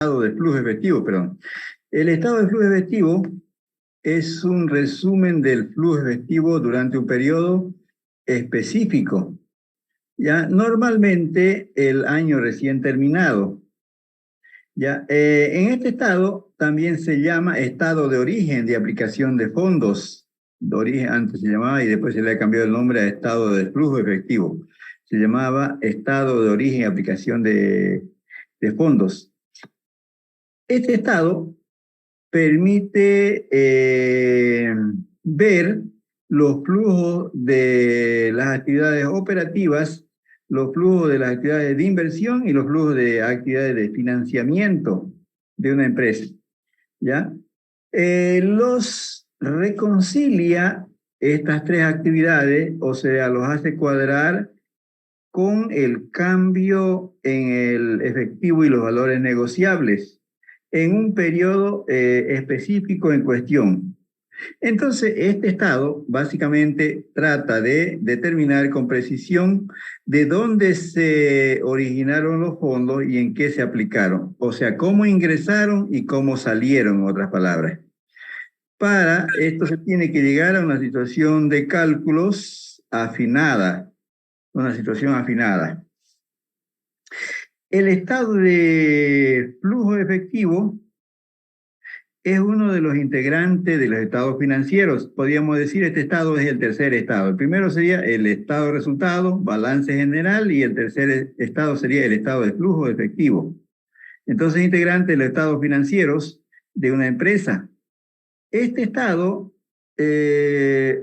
de flujo efectivo, perdón. El estado de flujo efectivo es un resumen del flujo efectivo durante un periodo específico. Ya, normalmente el año recién terminado. Ya, en este estado también se llama estado de origen de aplicación de fondos. De origen antes se llamaba y después se le ha cambiado el nombre a estado de flujo efectivo. Se llamaba estado de origen y aplicación de fondos. Este estado permite ver los flujos de las actividades operativas, los flujos de las actividades de inversión y los flujos de actividades de financiamiento de una empresa. ¿Ya? Los reconcilia estas tres actividades, o sea, los hace cuadrar con el cambio en el efectivo y los valores negociables en un periodo específico en cuestión. Entonces, este estado básicamente trata de determinar con precisión de dónde se originaron los fondos y en qué se aplicaron. O sea, cómo ingresaron y cómo salieron, en otras palabras. Para esto se tiene que llegar a una situación de cálculos afinada, una situación afinada. El estado de flujo efectivo es uno de los integrantes de los estados financieros. Podríamos decir, este estado es el tercer estado. El primero sería el estado de resultado, balance general, y el tercer estado sería el estado de flujo efectivo. Entonces, integrante de los estados financieros de una empresa. Este estado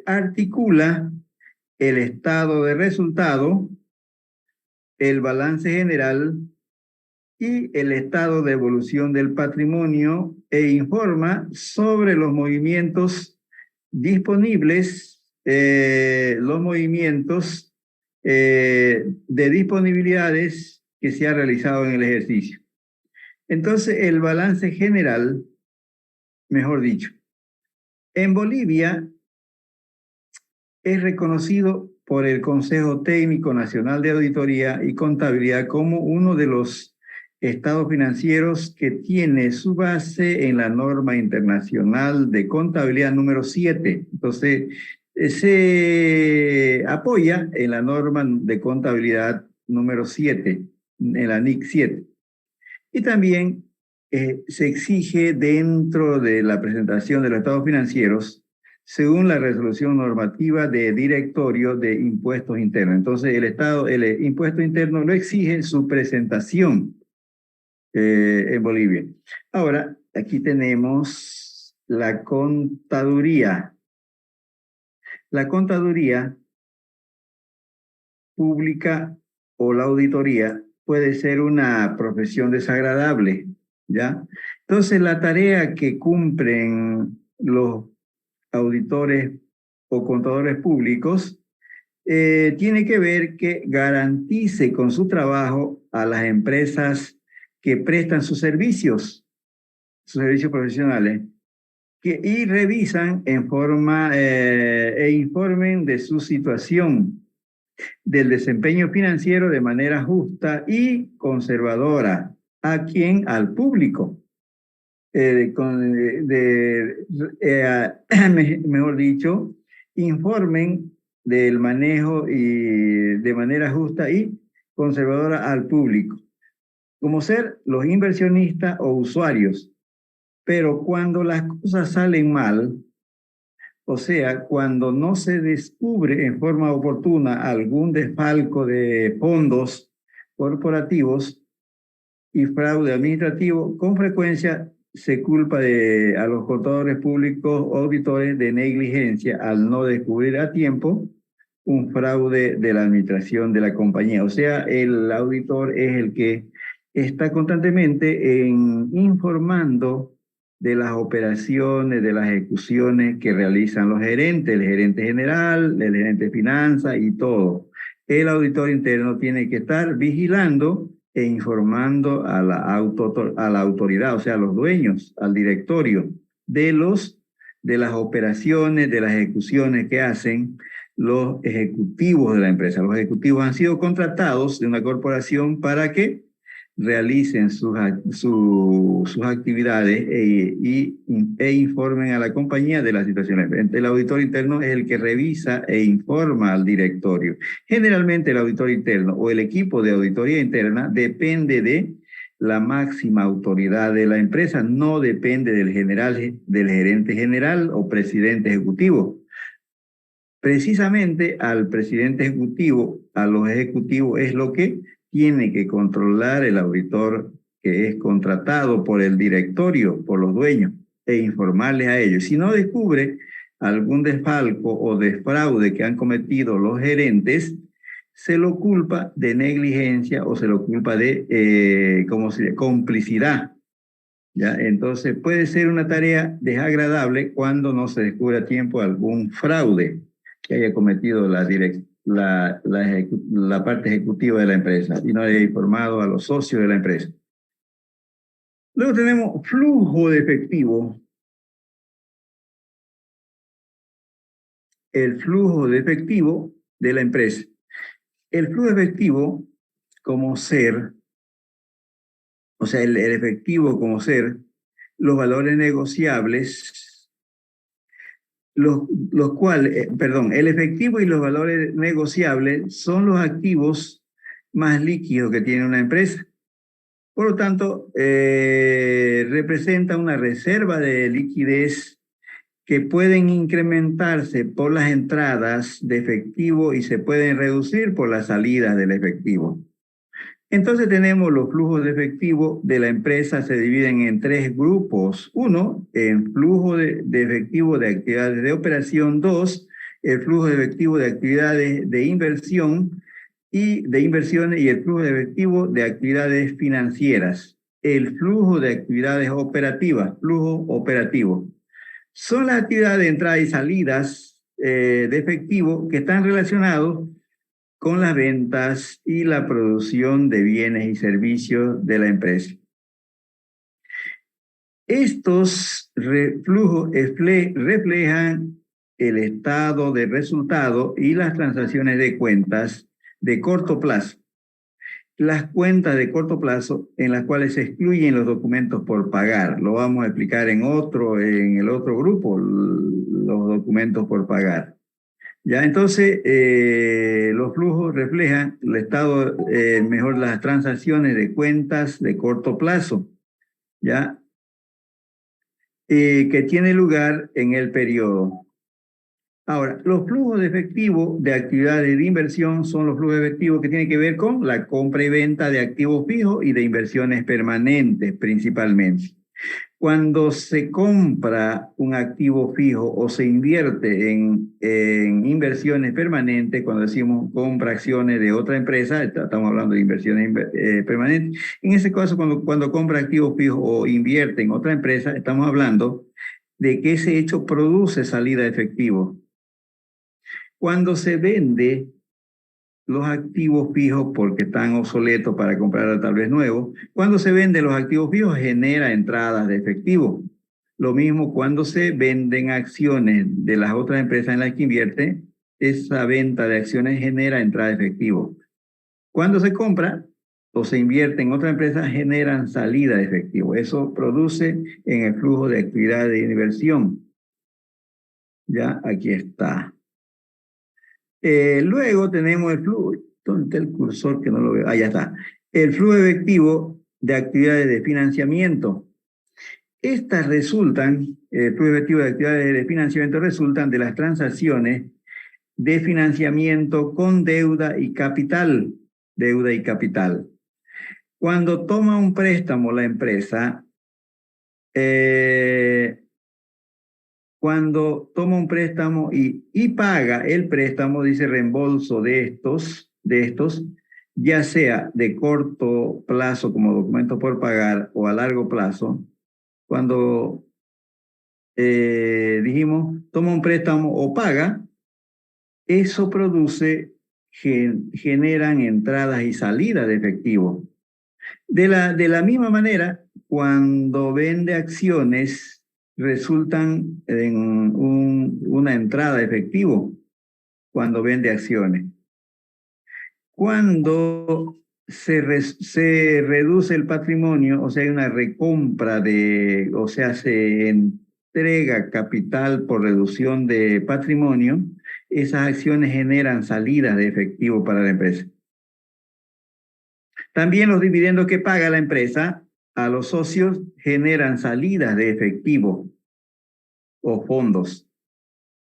articula el estado de resultado, el balance general y el estado de evolución del patrimonio e informa sobre los movimientos disponibles, los movimientos de disponibilidades que se ha realizado en el ejercicio. Entonces, el balance general, mejor dicho, en Bolivia es reconocido por el Consejo Técnico Nacional de Auditoría y Contabilidad como uno de los estados financieros que tiene su base en la norma internacional de contabilidad número 7. Entonces, se apoya en la norma de contabilidad número 7, en la NIC 7. Y también se exige dentro de la presentación de los estados financieros según la resolución normativa de directorio de impuestos internos. Entonces, el impuesto interno lo exige su presentación en Bolivia. Ahora, aquí tenemos la contaduría. La contaduría pública o la auditoría puede ser una profesión desagradable, ¿ya? Entonces, la tarea que cumplen los auditores o contadores públicos tiene que ver que garantice con su trabajo a las empresas que prestan sus servicios profesionales, y revisan en forma e informen de su situación, del desempeño financiero de manera justa y conservadora. ¿A quién? Al público. Mejor dicho, informen del manejo y de manera justa y conservadora al público, como ser los inversionistas o usuarios. Pero cuando las cosas salen mal, o sea, cuando no se descubre en forma oportuna algún desfalco de fondos corporativos y fraude administrativo, con frecuencia se culpa a los contadores públicos o auditores de negligencia al no descubrir a tiempo un fraude de la administración de la compañía. O sea, el auditor es el que está constantemente informando de las operaciones, de las ejecuciones que realizan los gerentes, el gerente general, el gerente de finanzas y todo. El auditor interno tiene que estar vigilando e informando a la autoridad, o sea, a los dueños, al directorio, de las operaciones, de las ejecuciones que hacen los ejecutivos de la empresa. Los ejecutivos han sido contratados de una corporación para que realicen sus actividades e informen a la compañía de la situación. El auditor interno es el que revisa e informa al directorio. Generalmente el auditor interno o el equipo de auditoría interna depende de la máxima autoridad de la empresa, no depende del gerente general o presidente ejecutivo. Precisamente al presidente ejecutivo, a los ejecutivos, es lo que tiene que controlar el auditor que es contratado por el directorio, por los dueños, e informarles a ellos. Si no descubre algún desfalco o desfraude que han cometido los gerentes, se lo culpa de negligencia o se lo culpa de complicidad. ¿Ya? Entonces puede ser una tarea desagradable cuando no se descubre a tiempo algún fraude que haya cometido la parte ejecutiva de la empresa y no haya informado a los socios de la empresa. Luego tenemos flujo de efectivo. El flujo de efectivo de la empresa. El flujo de efectivo como ser, o sea, el efectivo como ser, los valores negociables, el efectivo y los valores negociables son los activos más líquidos que tiene una empresa. Por lo tanto, representa una reserva de liquidez que pueden incrementarse por las entradas de efectivo y se pueden reducir por las salidas del efectivo. Entonces tenemos los flujos de efectivo de la empresa, se dividen en tres grupos. Uno, en flujo de efectivo de actividades de operación. Dos, el flujo de efectivo de actividades de inversión y de inversiones y el flujo de efectivo de actividades financieras. El flujo de actividades operativas, flujo operativo. Son las actividades de entrada y salidas de efectivo que están relacionados con las ventas y la producción de bienes y servicios de la empresa. Estos flujos reflejan el estado de resultado y las transacciones de cuentas de corto plazo. Las cuentas de corto plazo en las cuales se excluyen los documentos por pagar. Lo vamos a explicar en el otro grupo, los documentos por pagar. Ya, entonces, los flujos reflejan el estado, mejor las transacciones de cuentas de corto plazo, ya, que tiene lugar en el periodo. Ahora, los flujos de efectivo de actividades de inversión son los flujos de efectivo que tienen que ver con la compra y venta de activos fijos y de inversiones permanentes principalmente. Cuando se compra un activo fijo o se invierte en inversiones permanentes, cuando decimos compra acciones de otra empresa, estamos hablando de inversiones permanentes. En ese caso, cuando compra activos fijos o invierte en otra empresa, estamos hablando de que ese hecho produce salida de efectivo. Cuando se vende los activos fijos porque están obsoletos para comprar tal vez nuevos, cuando se venden los activos fijos genera entradas de efectivo. Lo mismo cuando se venden acciones de las otras empresas en las que invierte, esa venta de acciones genera entrada de efectivo. Cuando se compra o se invierte en otra empresa, generan salida de efectivo. Eso produce en el flujo de actividad de inversión. Ya, aquí está. Luego tenemos el flujo, ¿dónde está el cursor que no lo veo? Ah, ya está. El flujo efectivo de actividades de financiamiento. Estas resultan, el flujo efectivo de actividades de financiamiento resultan de las transacciones de financiamiento con deuda y capital. Deuda y capital. Cuando toma un préstamo la empresa, cuando toma un préstamo y paga el préstamo, dice reembolso de estos, ya sea de corto plazo como documento por pagar o a largo plazo, cuando dijimos toma un préstamo o paga, eso generan entradas y salidas de efectivo. De la misma manera, cuando vende acciones, resultan en una entrada de efectivo cuando vende acciones. Cuando se reduce el patrimonio, o sea, hay una recompra o sea, se entrega capital por reducción de patrimonio, esas acciones generan salidas de efectivo para la empresa. También los dividendos que paga la empresa a los socios generan salidas de efectivo o fondos.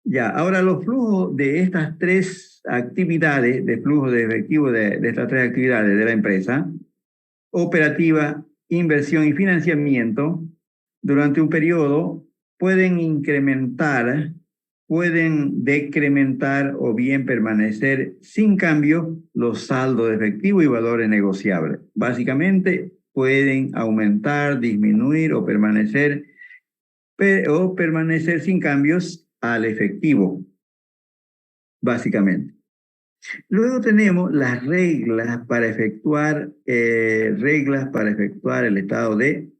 Ya, ahora los flujos de estas tres actividades, de flujo de efectivo de estas tres actividades de la empresa, operativa, inversión y financiamiento, durante un periodo pueden incrementar, pueden decrementar o bien permanecer sin cambio los saldos de efectivo y valores negociables. Básicamente pueden aumentar, disminuir o permanecer sin cambios al efectivo, básicamente. Luego tenemos las reglas para efectuar el estado de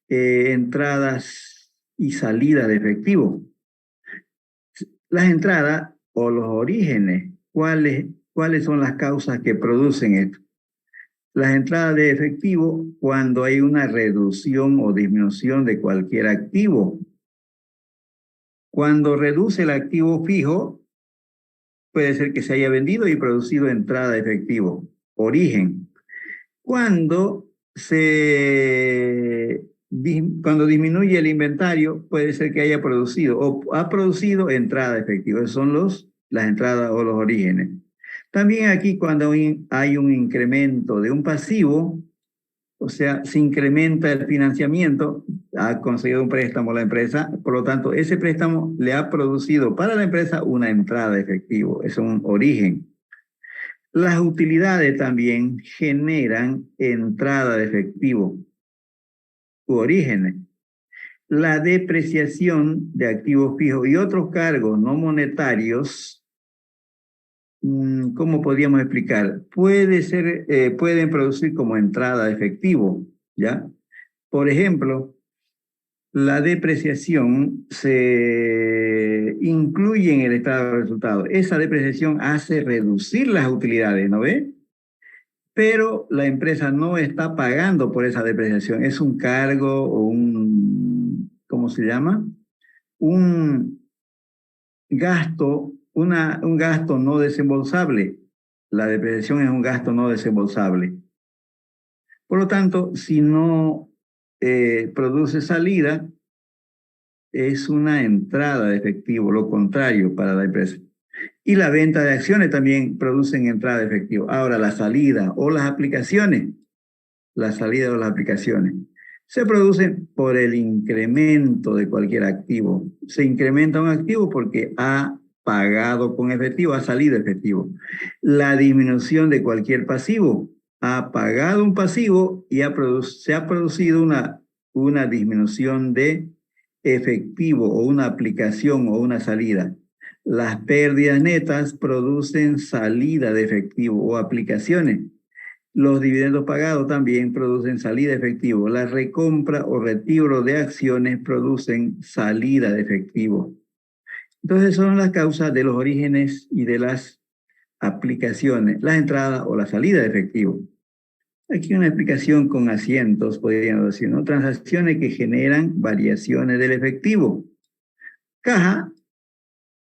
entradas y salidas de efectivo. Las entradas o los orígenes, ¿cuáles son las causas que producen esto? Las entradas de efectivo cuando hay una reducción o disminución de cualquier activo. Cuando reduce el activo fijo, puede ser que se haya vendido y producido entrada de efectivo. Origen. Cuando disminuye el inventario, puede ser que haya producido o ha producido entrada de efectivo. Esos son las entradas o los orígenes. También aquí cuando hay un incremento de un pasivo, o sea, se incrementa el financiamiento, ha conseguido un préstamo la empresa, por lo tanto, ese préstamo le ha producido para la empresa una entrada de efectivo, es un origen. Las utilidades también generan entrada de efectivo u orígenes. La depreciación de activos fijos y otros cargos no monetarios, ¿cómo podríamos explicar? Pueden producir como entrada de efectivo, ¿ya? Por ejemplo, la depreciación se incluye en el estado de resultados. Esa depreciación hace reducir las utilidades, ¿no ve? Pero la empresa no está pagando por esa depreciación. Es un cargo o ¿cómo se llama? Un un gasto no desembolsable. La depreciación es un gasto no desembolsable. Por lo tanto, si no produce salida, es una entrada de efectivo, lo contrario para la empresa. Y la venta de acciones también producen entrada de efectivo. Ahora, la salida o las aplicaciones se producen por el incremento de cualquier activo. Se incrementa un activo porque ha pagado con efectivo, ha salido efectivo. La disminución de cualquier pasivo, ha pagado un pasivo y se ha producido una disminución de efectivo o una aplicación o una salida. Las pérdidas netas producen salida de efectivo o aplicaciones. Los dividendos pagados también producen salida de efectivo. La recompra o retiro de acciones producen salida de efectivo. Entonces son las causas de los orígenes y de las aplicaciones, la entrada o la salida de efectivo. Aquí una explicación con asientos, podríamos decir, ¿no? Transacciones que generan variaciones del efectivo. Caja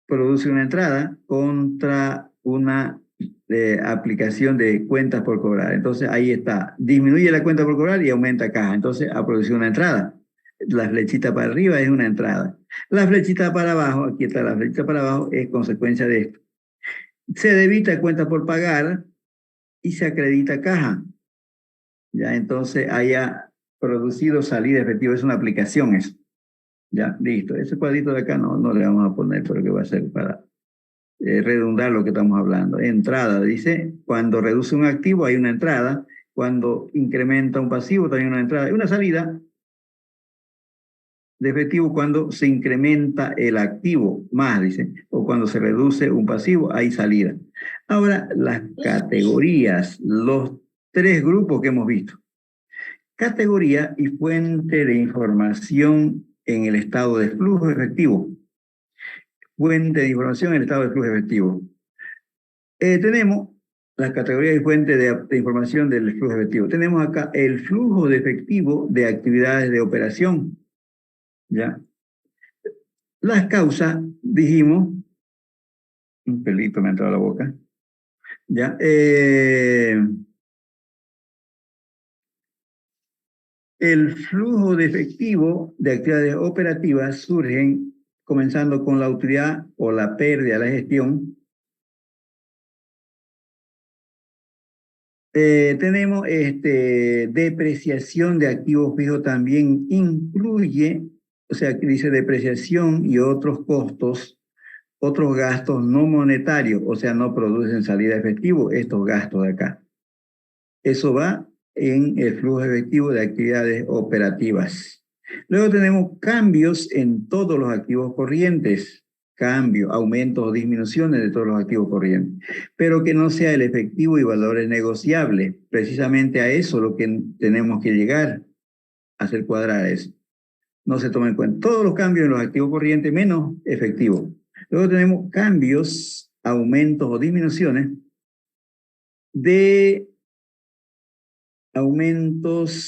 produce una entrada contra una aplicación de cuentas por cobrar. Entonces ahí está, disminuye la cuenta por cobrar y aumenta caja. Entonces ha producido una entrada. La flechita para arriba es una entrada. La flechita para abajo, aquí está la flechita para abajo, es consecuencia de esto. Se debita cuenta por pagar y se acredita caja. Ya, entonces haya producido salida efectiva, es una aplicación eso. Ya, listo. Ese cuadrito de acá no le vamos a poner, pero que va a ser para redundar lo que estamos hablando. Entrada, dice, cuando reduce un activo hay una entrada, cuando incrementa un pasivo también una entrada y una salida de efectivo cuando se incrementa el activo más, dice, o cuando se reduce un pasivo hay salida. Ahora, las categorías, los tres grupos que hemos visto. Categoría y fuente de información en el estado de flujo efectivo. Fuente de información en el estado de flujo efectivo. Tenemos las categorías y fuentes de información del flujo efectivo. Tenemos acá el flujo de efectivo de actividades de operación, ¿ya? Las causas, dijimos, un pelito me ha entrado a la boca, ¿ya? El flujo de efectivo de actividades operativas surgen comenzando con la utilidad o la pérdida de la gestión. Tenemos depreciación de activos fijos también incluye, o sea, aquí dice depreciación y otros costos, otros gastos no monetarios, o sea, no producen salida de efectivo, estos gastos de acá. Eso va en el flujo efectivo de actividades operativas. Luego tenemos cambios en todos los activos corrientes, cambios, aumentos o disminuciones de todos los activos corrientes, pero que no sea el efectivo y valores negociables. Precisamente a eso lo que tenemos que llegar a hacer cuadrar eso. No se toma en cuenta todos los cambios en los activos corrientes menos efectivo. Luego tenemos cambios, aumentos o disminuciones de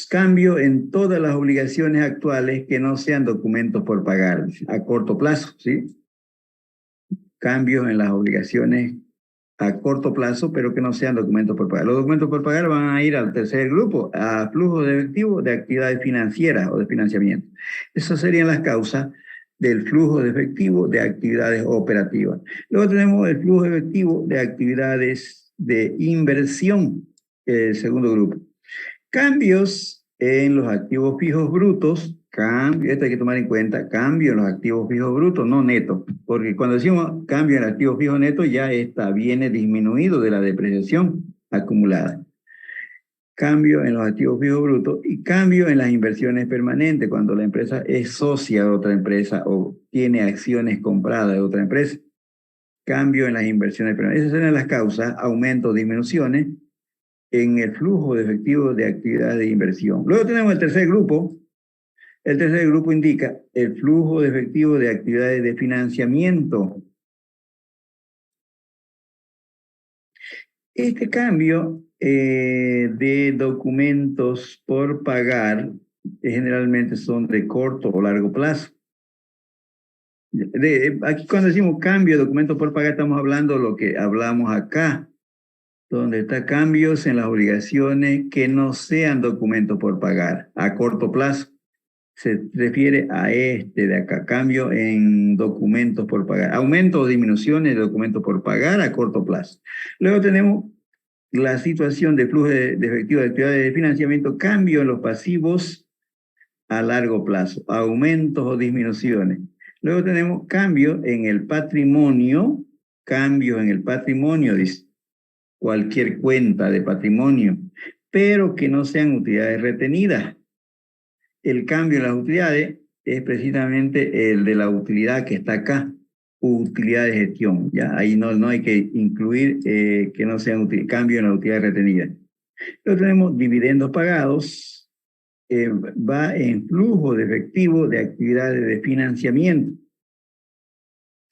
cambio en todas las obligaciones actuales que no sean documentos por pagar a corto plazo, ¿sí? Cambios en las obligaciones a corto plazo, pero que no sean documentos por pagar. Los documentos por pagar van a ir al tercer grupo, a flujo de efectivo de actividades financieras o de financiamiento. Esas serían las causas del flujo de efectivo de actividades operativas. Luego tenemos el flujo efectivo de actividades de inversión, el segundo grupo. Cambios en los activos fijos brutos, esto hay que tomar en cuenta, cambio en los activos fijos brutos, no netos, porque cuando decimos cambio en el activo fijo neto, ya viene disminuido de la depreciación acumulada. Cambio en los activos fijos brutos y cambio en las inversiones permanentes, cuando la empresa es socia de otra empresa o tiene acciones compradas de otra empresa. Cambio en las inversiones permanentes. Esas serían las causas, aumentos, disminuciones en el flujo de efectivo de actividades de inversión. Luego tenemos el tercer grupo. El tercer grupo indica el flujo de efectivo de actividades de financiamiento. Este cambio de documentos por pagar generalmente son de corto o largo plazo. Aquí cuando decimos cambio de documentos por pagar estamos hablando de lo que hablamos acá, donde está cambios en las obligaciones que no sean documentos por pagar a corto plazo. Se refiere a de acá, cambio en documentos por pagar, aumento o disminuciones de documentos por pagar a corto plazo. Luego tenemos la situación de flujo de efectivo de actividades de financiamiento, cambio en los pasivos a largo plazo, aumentos o disminuciones. Luego tenemos cambio en el patrimonio, dice cualquier cuenta de patrimonio, pero que no sean utilidades retenidas. El cambio en las utilidades es precisamente el de la utilidad que está acá, utilidad de gestión. ¿Ya? Ahí no hay que incluir que no sean cambio en la utilidad retenida. Luego tenemos dividendos pagados, va en flujo de efectivo de actividades de financiamiento.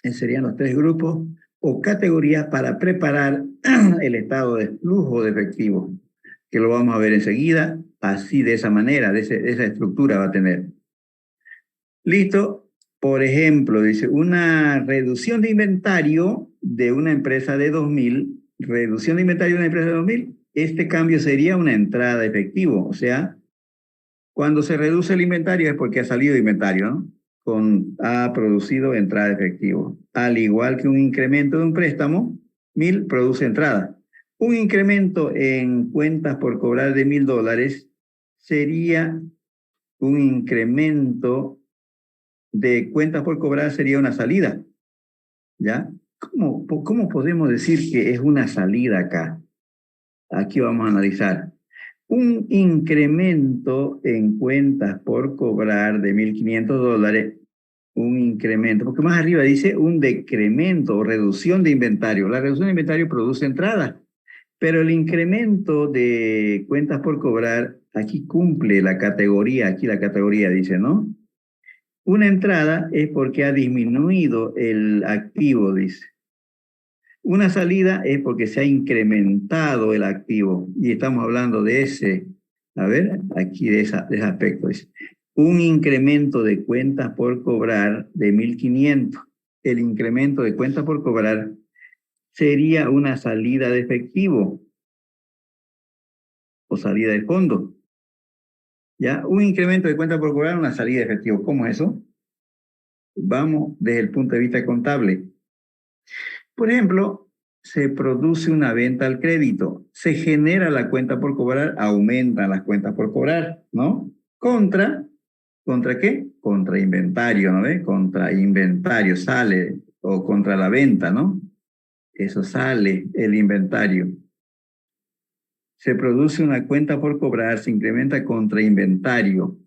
Esos serían los tres grupos o categorías para preparar el estado de flujo de efectivo, que lo vamos a ver enseguida, así de esa manera, de esa estructura va a tener. Listo, por ejemplo, dice una reducción de inventario de una empresa de 2.000, reducción de inventario de una empresa de 2.000, este cambio sería una entrada de efectivo, o sea, cuando se reduce el inventario es porque ha salido inventario, ¿no? Ha producido entrada de efectivo. Al igual que un incremento de un préstamo, 1.000 produce entrada. Un incremento en cuentas por cobrar de $1.000 sería un incremento de cuentas por cobrar, sería una salida. ¿Ya? ¿Cómo podemos decir que es una salida acá? Aquí vamos a analizar. Un incremento en cuentas por cobrar de $1.500, un incremento, porque más arriba dice un decremento o reducción de inventario. La reducción de inventario produce entrada, pero el incremento de cuentas por cobrar, aquí cumple la categoría, aquí la categoría dice, ¿no? Una entrada es porque ha disminuido el activo, dice. Una salida es porque se ha incrementado el activo y estamos hablando de ese, a ver, aquí de ese aspecto. Dice, un incremento de cuentas por cobrar de 1.500. El incremento de cuentas por cobrar sería una salida de efectivo o salida de fondo. ¿Ya? Un incremento de cuentas por cobrar, una salida de efectivo. ¿Cómo es eso? Vamos desde el punto de vista contable. Por ejemplo, se produce una venta al crédito, se genera la cuenta por cobrar, aumentan las cuentas por cobrar, ¿no? ¿Contra qué? Contra inventario, ¿no ve? Contra inventario sale, o contra la venta, ¿no? Eso sale el inventario. Se produce una cuenta por cobrar, se incrementa contra inventario.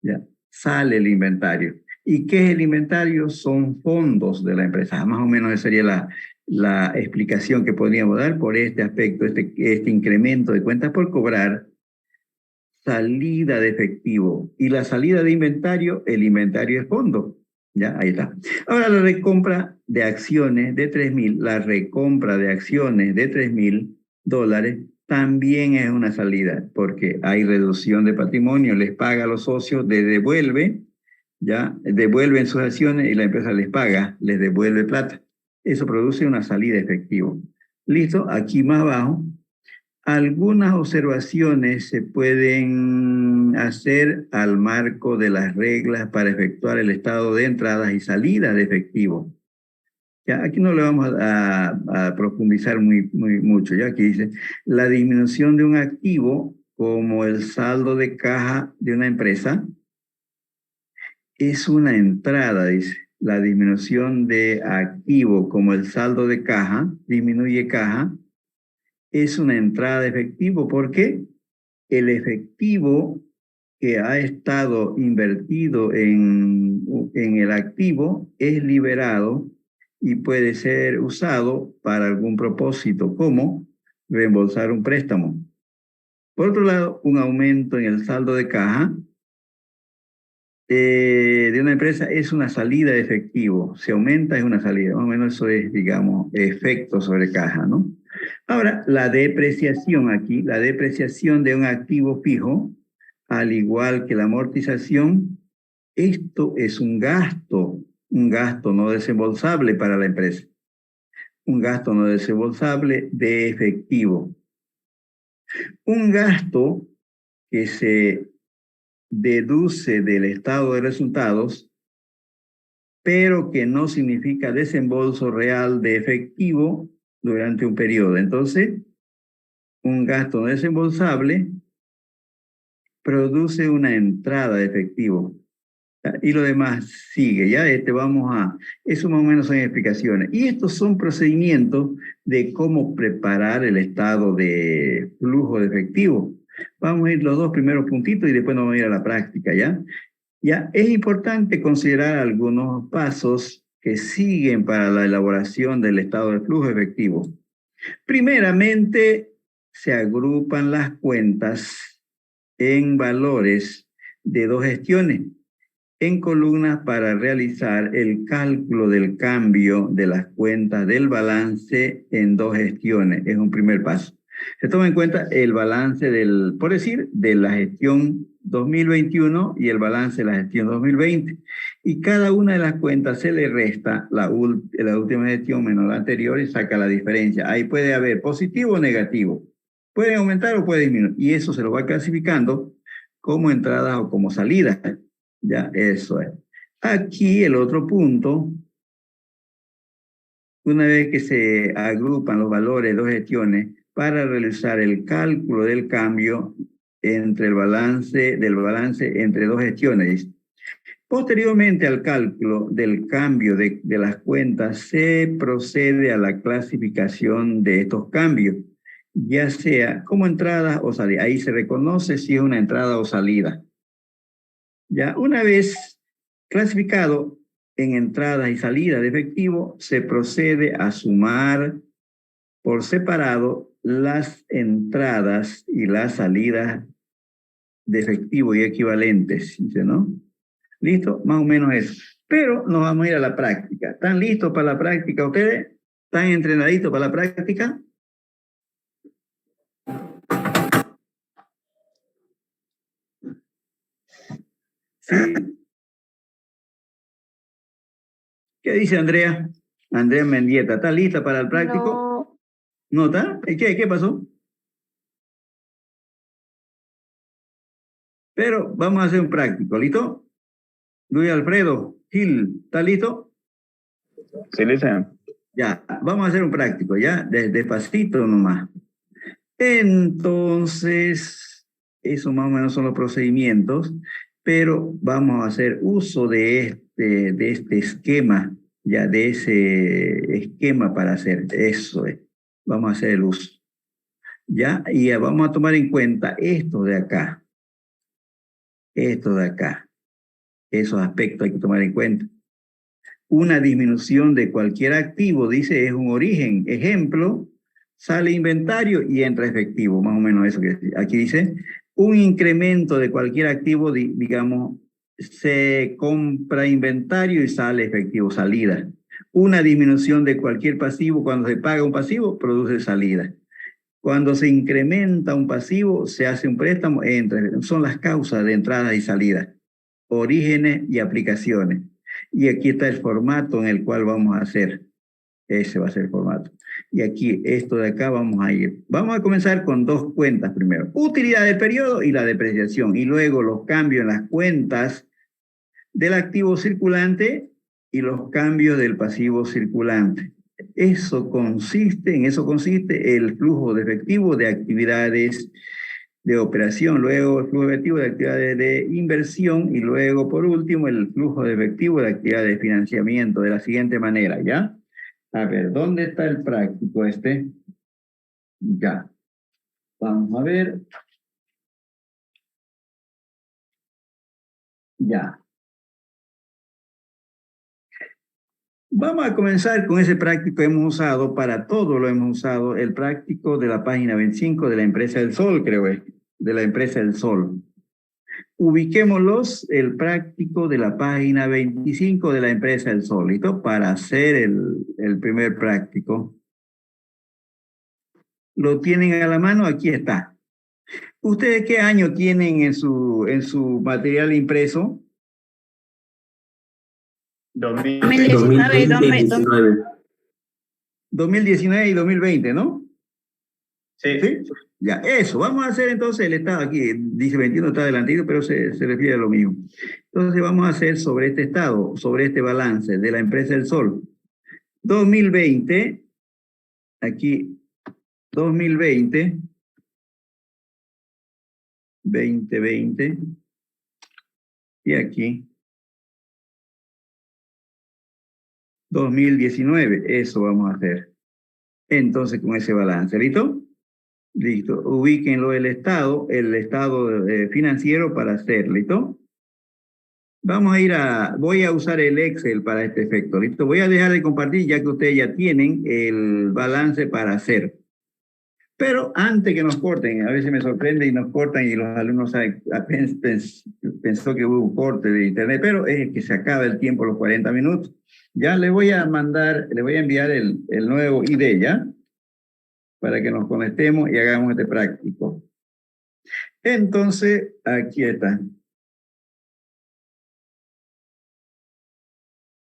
¿Ya? Sale el inventario. ¿Y qué es el inventario? Son fondos de la empresa. Más o menos esa sería la explicación que podríamos dar por este aspecto, este incremento de cuentas por cobrar, salida de efectivo. Y la salida de inventario, el inventario es fondo. Ya, ahí está. Ahora la recompra de acciones de 3.000, la recompra de acciones de $3.000 también es una salida, porque hay reducción de patrimonio, les paga a los socios, les devuelve, ya, devuelven sus acciones y la empresa les paga, les devuelve plata. Eso produce una salida de efectivo. Listo, aquí más abajo. Algunas observaciones se pueden hacer al marco de las reglas para efectuar el estado de entradas y salidas de efectivo. Ya, aquí no le vamos a profundizar mucho. Ya aquí dice, la disminución de un activo como el saldo de caja de una empresa es una entrada, dice. La disminución de activo como el saldo de caja, disminuye caja, es una entrada de efectivo porque el efectivo que ha estado invertido en el activo es liberado y puede ser usado para algún propósito, como reembolsar un préstamo. Por otro lado, un aumento en el saldo de caja de una empresa es una salida de efectivo. Se aumenta, es una salida. Más o menos eso es, digamos, efecto sobre caja, ¿no? Ahora, la depreciación aquí, la depreciación de un activo fijo, al igual que la amortización, esto es un gasto no desembolsable para la empresa, un gasto no desembolsable de efectivo. Un gasto que se deduce del estado de resultados, pero que no significa desembolso real de efectivo durante un periodo. Entonces, un gasto no desembolsable produce una entrada de efectivo. Y lo demás sigue, ya eso más o menos son explicaciones. Y estos son procedimientos de cómo preparar el estado de flujo de efectivo. Vamos a ir los dos primeros puntitos y después nos vamos a ir a la práctica, ¿ya? Ya, es importante considerar algunos pasos que siguen para la elaboración del estado de flujo efectivo. Primeramente, se agrupan las cuentas en valores de dos gestiones, en columnas para realizar el cálculo del cambio de las cuentas del balance en dos gestiones. Es un primer paso. Se toma en cuenta el balance por decir, de la gestión 2021 y el balance de la gestión 2020. Y cada una de las cuentas se le resta la última gestión menos la anterior y saca la diferencia. Ahí puede haber positivo o negativo. Puede aumentar o puede disminuir. Y eso se lo va clasificando como entradas o como salidas. Ya, eso es. Aquí el otro punto, una vez que se agrupan los valores de dos gestiones para realizar el cálculo del cambio del balance entre dos gestiones. Posteriormente al cálculo del cambio de las cuentas, se procede a la clasificación de estos cambios, ya sea como entrada o salida. Ahí se reconoce si es una entrada o salida. Ya, una vez clasificado en entradas y salidas de efectivo, se procede a sumar por separado las entradas y las salidas de efectivo y equivalentes, ¿sí, no? ¿Listo? Más o menos eso. Pero nos vamos a ir a la práctica. ¿Están listos para la práctica ustedes? ¿Están entrenaditos para la práctica? Sí. ¿Qué dice Andrea? Andrea Mendieta, ¿está lista para el práctico? No, ¿No está? ¿Qué pasó? Pero vamos a hacer un práctico, ¿listo? Luis Alfredo Gil, ¿está listo? Sí, licenciado. Ya, vamos a hacer un práctico, ya, despacito nomás. Entonces, eso más o menos son los procedimientos, pero vamos a hacer uso de este esquema, ya de ese esquema para hacer eso. Vamos a hacer el uso, ¿ya? Y vamos a tomar en cuenta esto de acá, esos aspectos hay que tomar en cuenta. Una disminución de cualquier activo, dice, es un origen. Ejemplo, sale inventario y entra efectivo, más o menos eso que aquí dice. Un incremento de cualquier activo, digamos, se compra inventario y sale efectivo, salida. Una disminución de cualquier pasivo, cuando se paga un pasivo, produce salida. Cuando se incrementa un pasivo, se hace un préstamo, entra. Son las causas de entrada y salida, orígenes y aplicaciones. Y aquí está el formato en el cual vamos a hacer. Ese va a ser el formato. Y aquí, esto de acá vamos a ir. Vamos a comenzar con dos cuentas primero. Utilidad del periodo y la depreciación. Y luego los cambios en las cuentas del activo circulante y los cambios del pasivo circulante. En eso consiste el flujo de efectivo de actividades de operación, luego el flujo de efectivo de actividades de inversión y luego, por último, el flujo de efectivo de actividades de financiamiento de la siguiente manera, ¿ya? A ver, ¿dónde está el práctico este? Ya. Vamos a ver. Ya. Vamos a comenzar con ese práctico que hemos usado, para todo lo hemos usado, el práctico de la página 25 de la empresa del Sol, creo, de la empresa del Sol. Ubiquémoslos, el práctico de la página 25 de la empresa del Sol, ¿listo? Para hacer el primer práctico. ¿Lo tienen a la mano? Aquí está. ¿Ustedes qué año tienen en su material impreso? 2019 y 2019 y 2020, ¿no? Sí. ¿Sí? Ya, eso. Vamos a hacer entonces el estado aquí. Dice 21 está adelantito, pero se refiere a lo mismo. Entonces vamos a hacer sobre este estado, sobre este balance de la empresa del Sol. 2020, aquí, 2020, 2020, y aquí, 2019. Eso vamos a hacer. Entonces, con ese balance, ¿listo? Listo. Ubíquenlo el estado financiero para hacer, ¿listo? Voy a usar el Excel para este efecto, ¿listo? Voy a dejar de compartir ya que ustedes ya tienen el balance para hacer. Pero antes que nos corten, a veces me sorprende y nos cortan y los alumnos saben, pensó que hubo un corte de internet, pero es que se acaba el tiempo, los 40 minutos. Ya le voy a enviar el nuevo ID, ¿ya? Para que nos conectemos y hagamos este práctico. Entonces, aquí está.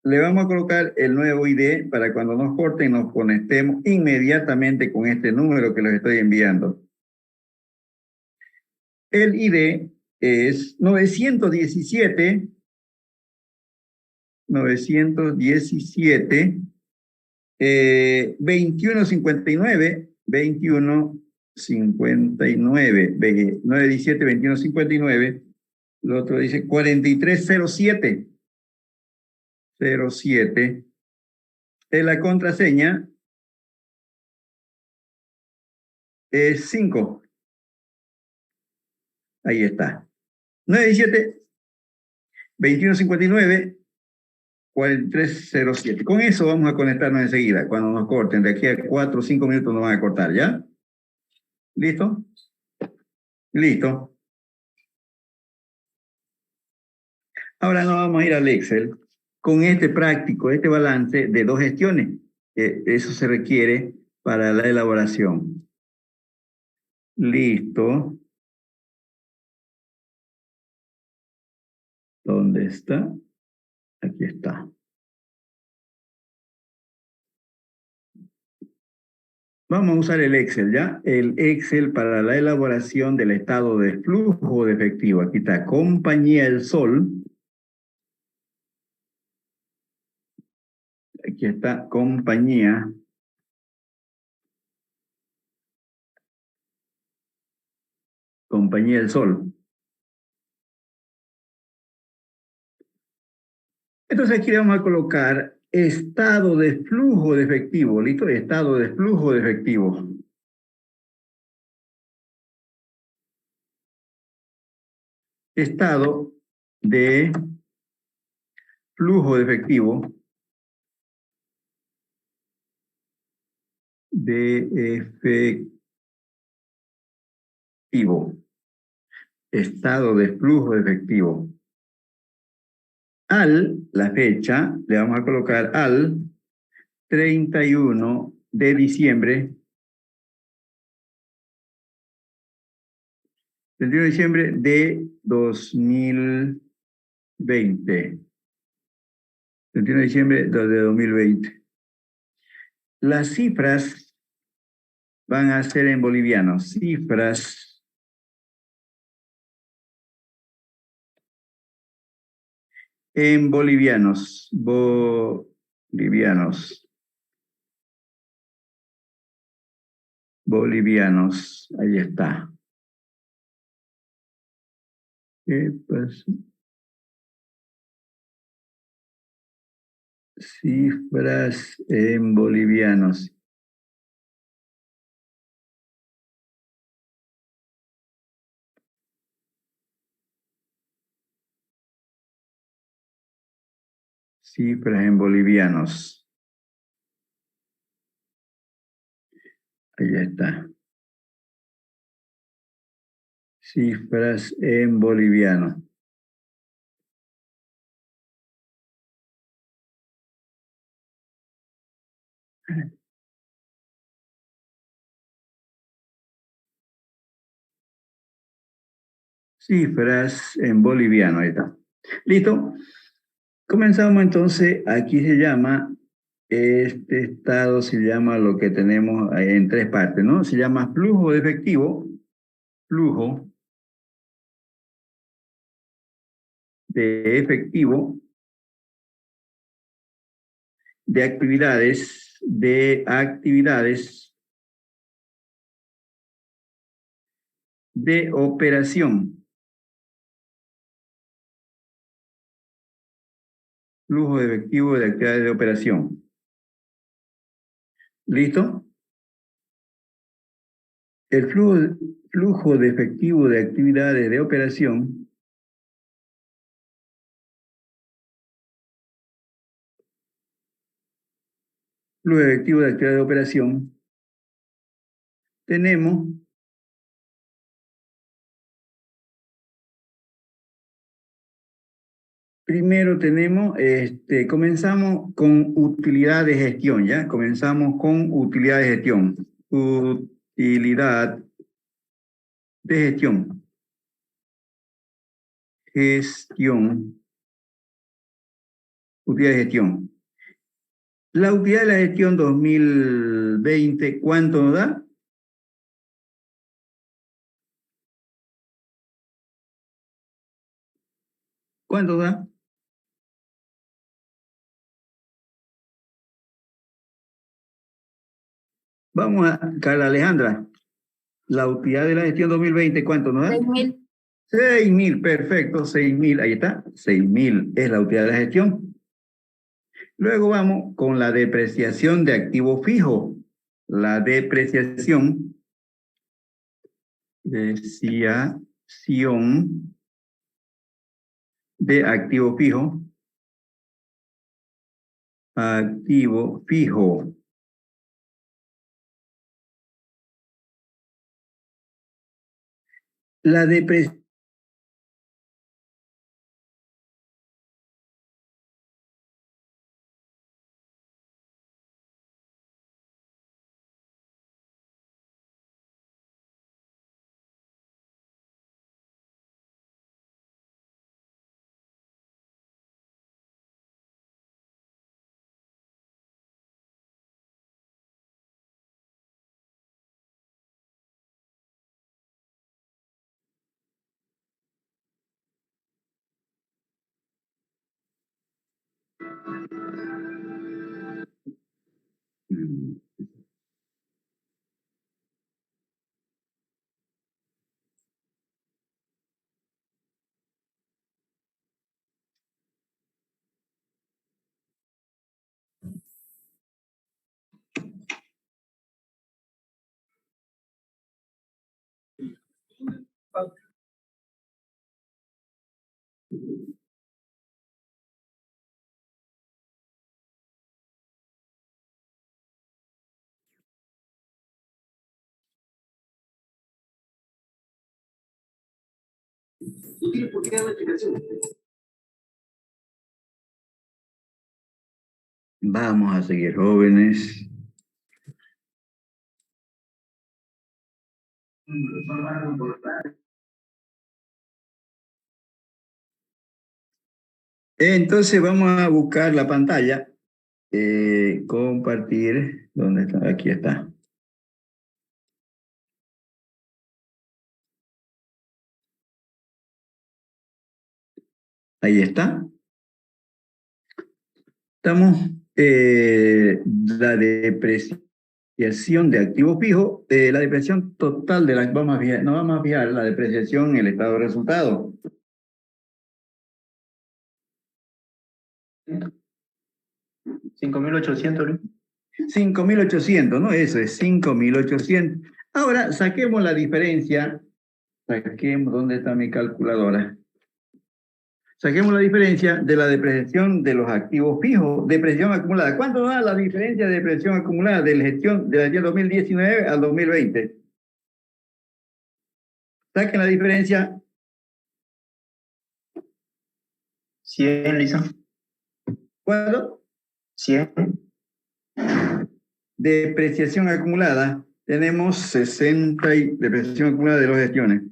Le vamos a colocar el nuevo ID para cuando nos corten nos conectemos inmediatamente con este número que les estoy enviando. El ID es 917 2159 2159. El otro dice 4307. 07. En la contraseña es 5. Ahí está. 917 2159 4307. Con eso vamos a conectarnos enseguida. Cuando nos corten, de aquí a 4 o 5 minutos nos van a cortar, ¿ya? ¿Listo? Listo. Ahora nos vamos a ir al Excel con este práctico, este balance de dos gestiones. eso se requiere para la elaboración. Listo. ¿Dónde está? Aquí está. Vamos a usar el Excel, ¿ya? El Excel para la elaboración del estado de flujo de efectivo. Aquí está, Compañía El Sol. Aquí está, Compañía El Sol. Entonces aquí le vamos a colocar estado de flujo de efectivo, ¿listo? Estado de flujo de efectivo. Estado de flujo de efectivo. Estado de flujo de efectivo. La fecha, le vamos a colocar al 31 de diciembre. 31 de diciembre de 2020. 31 de diciembre de 2020. Las cifras van a ser en bolivianos. Cifras en bolivianos. Bolivianos. Ahí está. ¿Qué pasa? Cifras en bolivianos. Cifras en bolivianos. Ahí está. Cifras en bolivianos. Cifras en boliviano, ahí está. ¿Listo? Comenzamos entonces, aquí se llama, este estado se llama lo que tenemos en tres partes, ¿no? Se llama flujo de efectivo, flujo de efectivo de actividades de operación. Flujo de efectivo de actividades de operación. ¿Listo? El flujo de efectivo de actividades de operación flujo de efectivo de actividades de operación tenemos primero tenemos, comenzamos con utilidad de gestión, ¿ya? Comenzamos con utilidad de gestión. Utilidad de gestión. Utilidad de gestión. La utilidad de la gestión 2020, ¿cuánto nos da? ¿Cuánto da? Vamos a, Carla Alejandra, la utilidad de la gestión 2020, ¿cuánto nos da? 6.000. 6.000, perfecto, 6.000, ahí está, 6.000 es la utilidad de la gestión. Luego vamos con la depreciación de activo fijo. La depreciación de activo fijo. Activo fijo. La depreciación Vamos a seguir, jóvenes. Entonces vamos a buscar la pantalla. Compartir. ¿Dónde está? Aquí está. Ahí está. Estamos, la depreciación de activos fijos, la depreciación total de la, no vamos a fijar la depreciación en el estado de resultado. $5.800. 5.800, ¿no? Eso es 5.800. Ahora saquemos la diferencia. Saquemos, ¿dónde está mi calculadora? Saquemos la diferencia de la depreciación de los activos fijos, depreciación acumulada. ¿Cuánto da la diferencia de depreciación acumulada de la gestión del 2019 al 2020? Saquen la diferencia. 100, Lisa. ¿Cuánto? 100. Depreciación acumulada. Tenemos 60 y depreciación acumulada de las gestiones.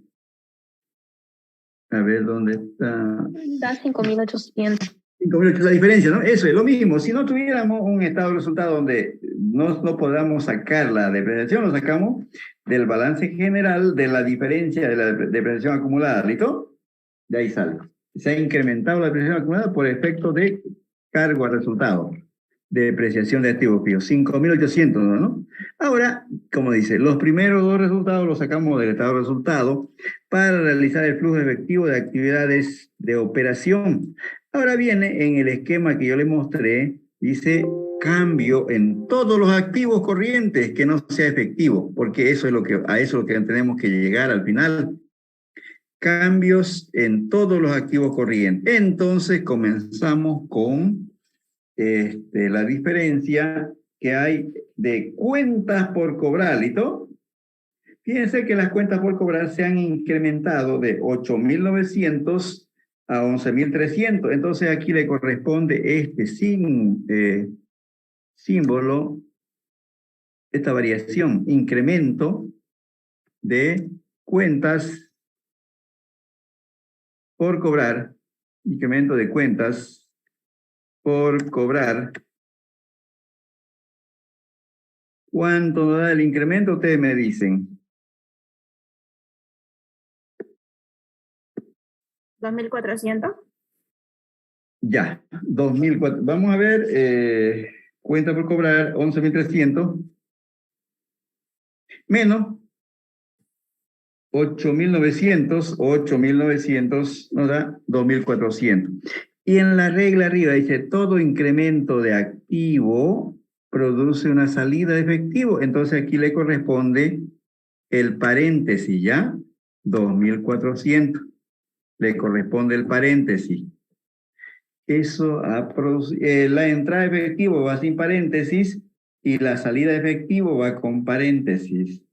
A ver, ¿dónde está? Da 5.800. 5.800, la diferencia, ¿no? Eso es lo mismo. Si no tuviéramos un estado de resultado donde no podamos sacar la depreciación, lo sacamos del balance general de la diferencia de la depreciación acumulada, ¿listo? De ahí sale. Se ha incrementado la depreciación acumulada por efecto de cargo a resultado, de depreciación de activos fijos, 5.800, ¿no? Ahora, como dice, los primeros dos resultados los sacamos del estado de resultado para realizar el flujo efectivo de actividades de operación. Ahora viene en el esquema que yo le mostré, dice cambio en todos los activos corrientes que no sea efectivo, porque eso es a eso es lo que tenemos que llegar al final. Cambios en todos los activos corrientes. Entonces comenzamos con la diferencia que hay de cuentas por cobrar, ¿listo? Fíjense que las cuentas por cobrar se han incrementado de 8.900 a 11.300. Entonces aquí le corresponde símbolo, esta variación, incremento de cuentas por cobrar, incremento de cuentas por cobrar. ¿Cuánto da el incremento? Ustedes me dicen. 2.400. Ya, 2.400. Vamos a ver, cuenta por cobrar 11.300 menos 8.900 nos da 2.400. Y en la regla arriba dice, todo incremento de activo produce una salida de efectivo. Entonces aquí le corresponde el paréntesis, ¿ya? 2.400. Le corresponde el paréntesis. Eso la entrada de efectivo va sin paréntesis y la salida de efectivo va con paréntesis.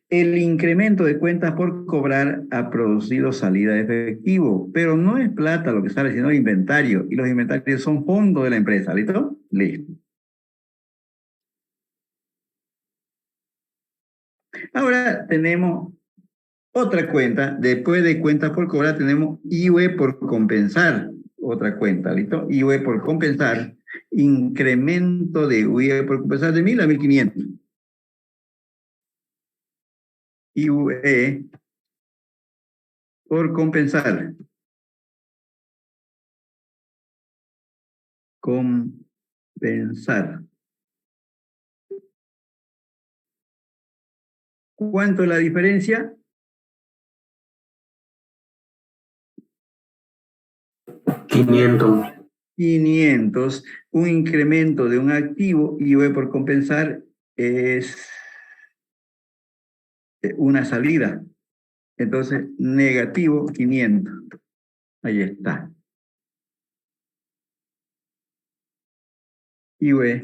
El incremento de cuentas por cobrar ha producido salida de efectivo, pero no es plata lo que sale, sino inventario. Y los inventarios son fondos de la empresa. ¿Listo? Listo. Ahora tenemos otra cuenta. Después de cuentas por cobrar tenemos IVE por compensar. Otra cuenta, ¿listo? IVE por compensar. Incremento de IVE por compensar de 1.000 a 1.500. IVE por compensar. compensar. ¿Cuánto es la diferencia? 500. 500. Un incremento de un activo IOE por compensar es una salida. Entonces, negativo 500. Ahí está. IOE.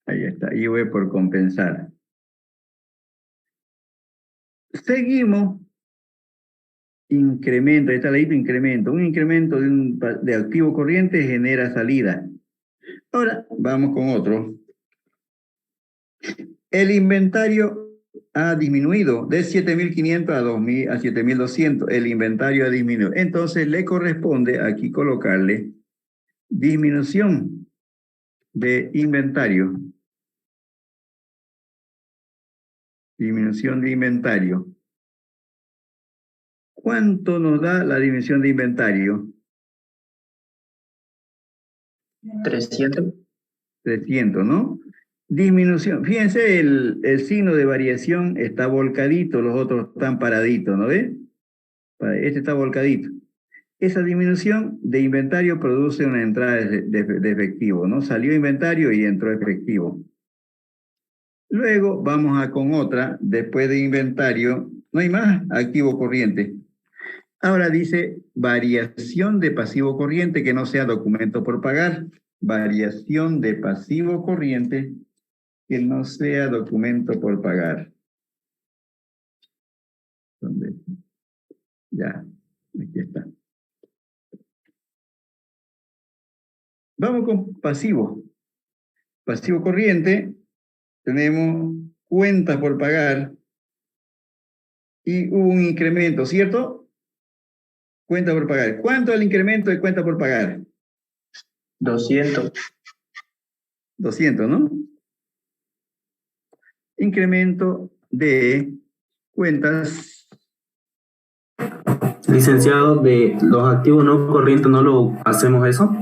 Ahí está. IOE por compensar. Seguimos. Incremento, ahí está la incremento. Un incremento de activo corriente genera salida. Ahora vamos con otro. El inventario ha disminuido de 7.500 a 2.000 a 7.200. El inventario ha disminuido. Entonces le corresponde aquí colocarle disminución de inventario. Disminución de inventario. ¿Cuánto nos da la disminución de inventario? 300. 300, ¿no? Disminución. Fíjense, el signo de variación está volcadito, los otros están paraditos, ¿no ve? Este está volcadito. Esa disminución de inventario produce una entrada de efectivo, ¿no? Salió inventario y entró efectivo. Luego vamos con otra, después de inventario, no hay más, activo corriente. Ahora dice variación de pasivo corriente que no sea documento por pagar. Variación de pasivo corriente que no sea documento por pagar. ¿Dónde? Ya, aquí está. Vamos con pasivo. Pasivo corriente, tenemos cuentas por pagar y hubo un incremento, ¿cierto? Cuenta por pagar. ¿Cuánto es el incremento de cuenta por pagar? 200. 200, ¿no? Incremento de cuentas. Licenciado, de los activos no corrientes, ¿no lo hacemos eso?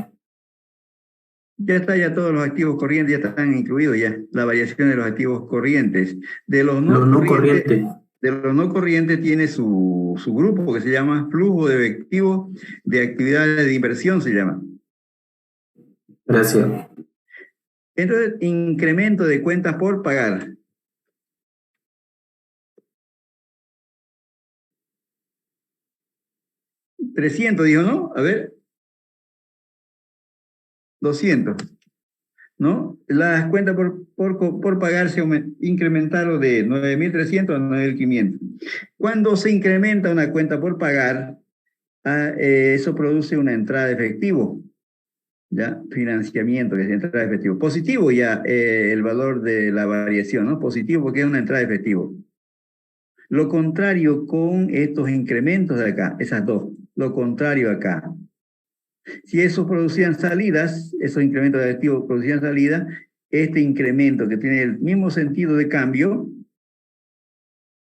Ya está, ya todos los activos corrientes ya están incluidos ya. La variación de los activos corrientes. De los Los no corrientes. de los no corrientes tiene su grupo que se llama flujo de efectivo de actividades de inversión, se llama. Gracias. Entonces, incremento de cuentas por pagar. $300, dijo, ¿no? A ver. 200, ¿no? Las cuentas por pagar se incrementaron de 9.300 a 9.500. Cuando se incrementa una cuenta por pagar, eso produce una entrada de efectivo, ¿ya? Financiamiento, que es entrada de efectivo. Positivo ya el valor de la variación, ¿no? Positivo porque es una entrada de efectivo. Lo contrario con estos incrementos de acá, esas dos. Lo contrario acá. Si esos producían salidas, esos incrementos de activos producían salidas, este incremento que tiene el mismo sentido de cambio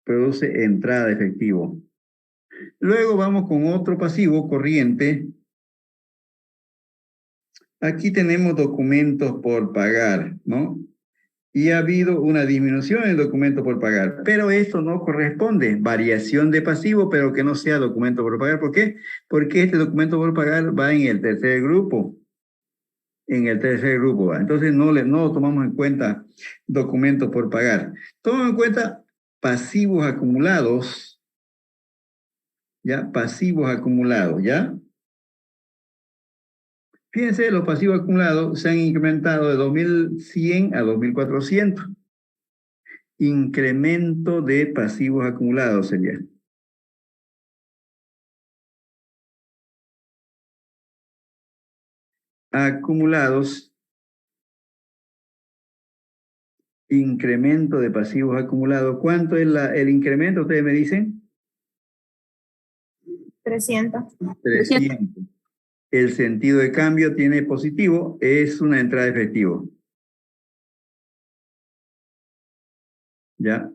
produce entrada de efectivo. Luego vamos con otro pasivo corriente. Aquí tenemos documentos por pagar, ¿no? Y ha habido una disminución en el documento por pagar, pero esto no corresponde. Variación de pasivo, pero que no sea documento por pagar. ¿Por qué? Porque este documento por pagar va en el tercer grupo. En el tercer grupo, ¿va? Entonces no tomamos en cuenta documentos por pagar. Tomamos en cuenta pasivos acumulados, ¿ya? Pasivos acumulados, ¿ya? Fíjense, los pasivos acumulados se han incrementado de 2.100 a 2.400. Incremento de pasivos acumulados sería. Acumulados. Incremento de pasivos acumulados. ¿Cuánto es el incremento? ¿Ustedes me dicen? 300. 300. El sentido de cambio tiene positivo, es una entrada de efectivo. ¿Ya?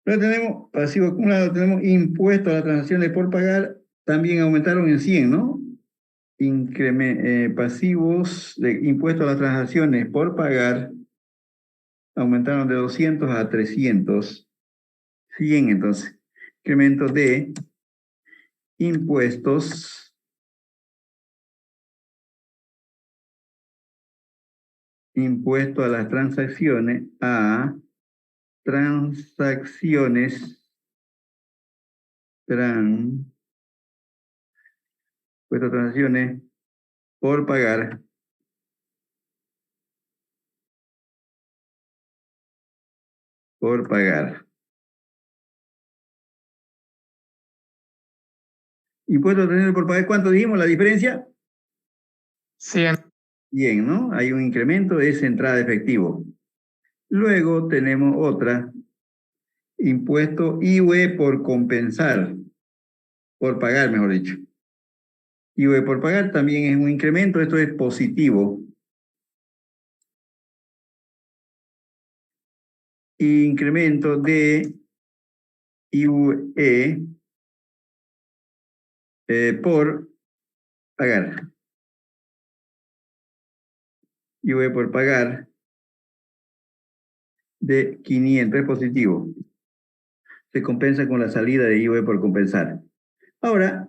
Luego tenemos pasivo acumulado, tenemos impuesto a las transacciones por pagar También aumentaron en 100, ¿no? Pasivos de impuestos a las transacciones por pagar aumentaron de 200 a 300. 100 entonces. Incremento de impuestos impuesto a las transacciones impuesto a transacciones por pagar impuesto a transacciones por pagar, ¿cuánto dijimos la diferencia? 100. Bien, ¿no? Hay un incremento, es entrada de efectivo. Luego tenemos otra, impuesto IVE por compensar, por pagar, mejor dicho. IVE por pagar también es un incremento, esto es positivo. Incremento de IVE por pagar. IVE por pagar de 500 es positivo. Se compensa con la salida de IVE por compensar. Ahora,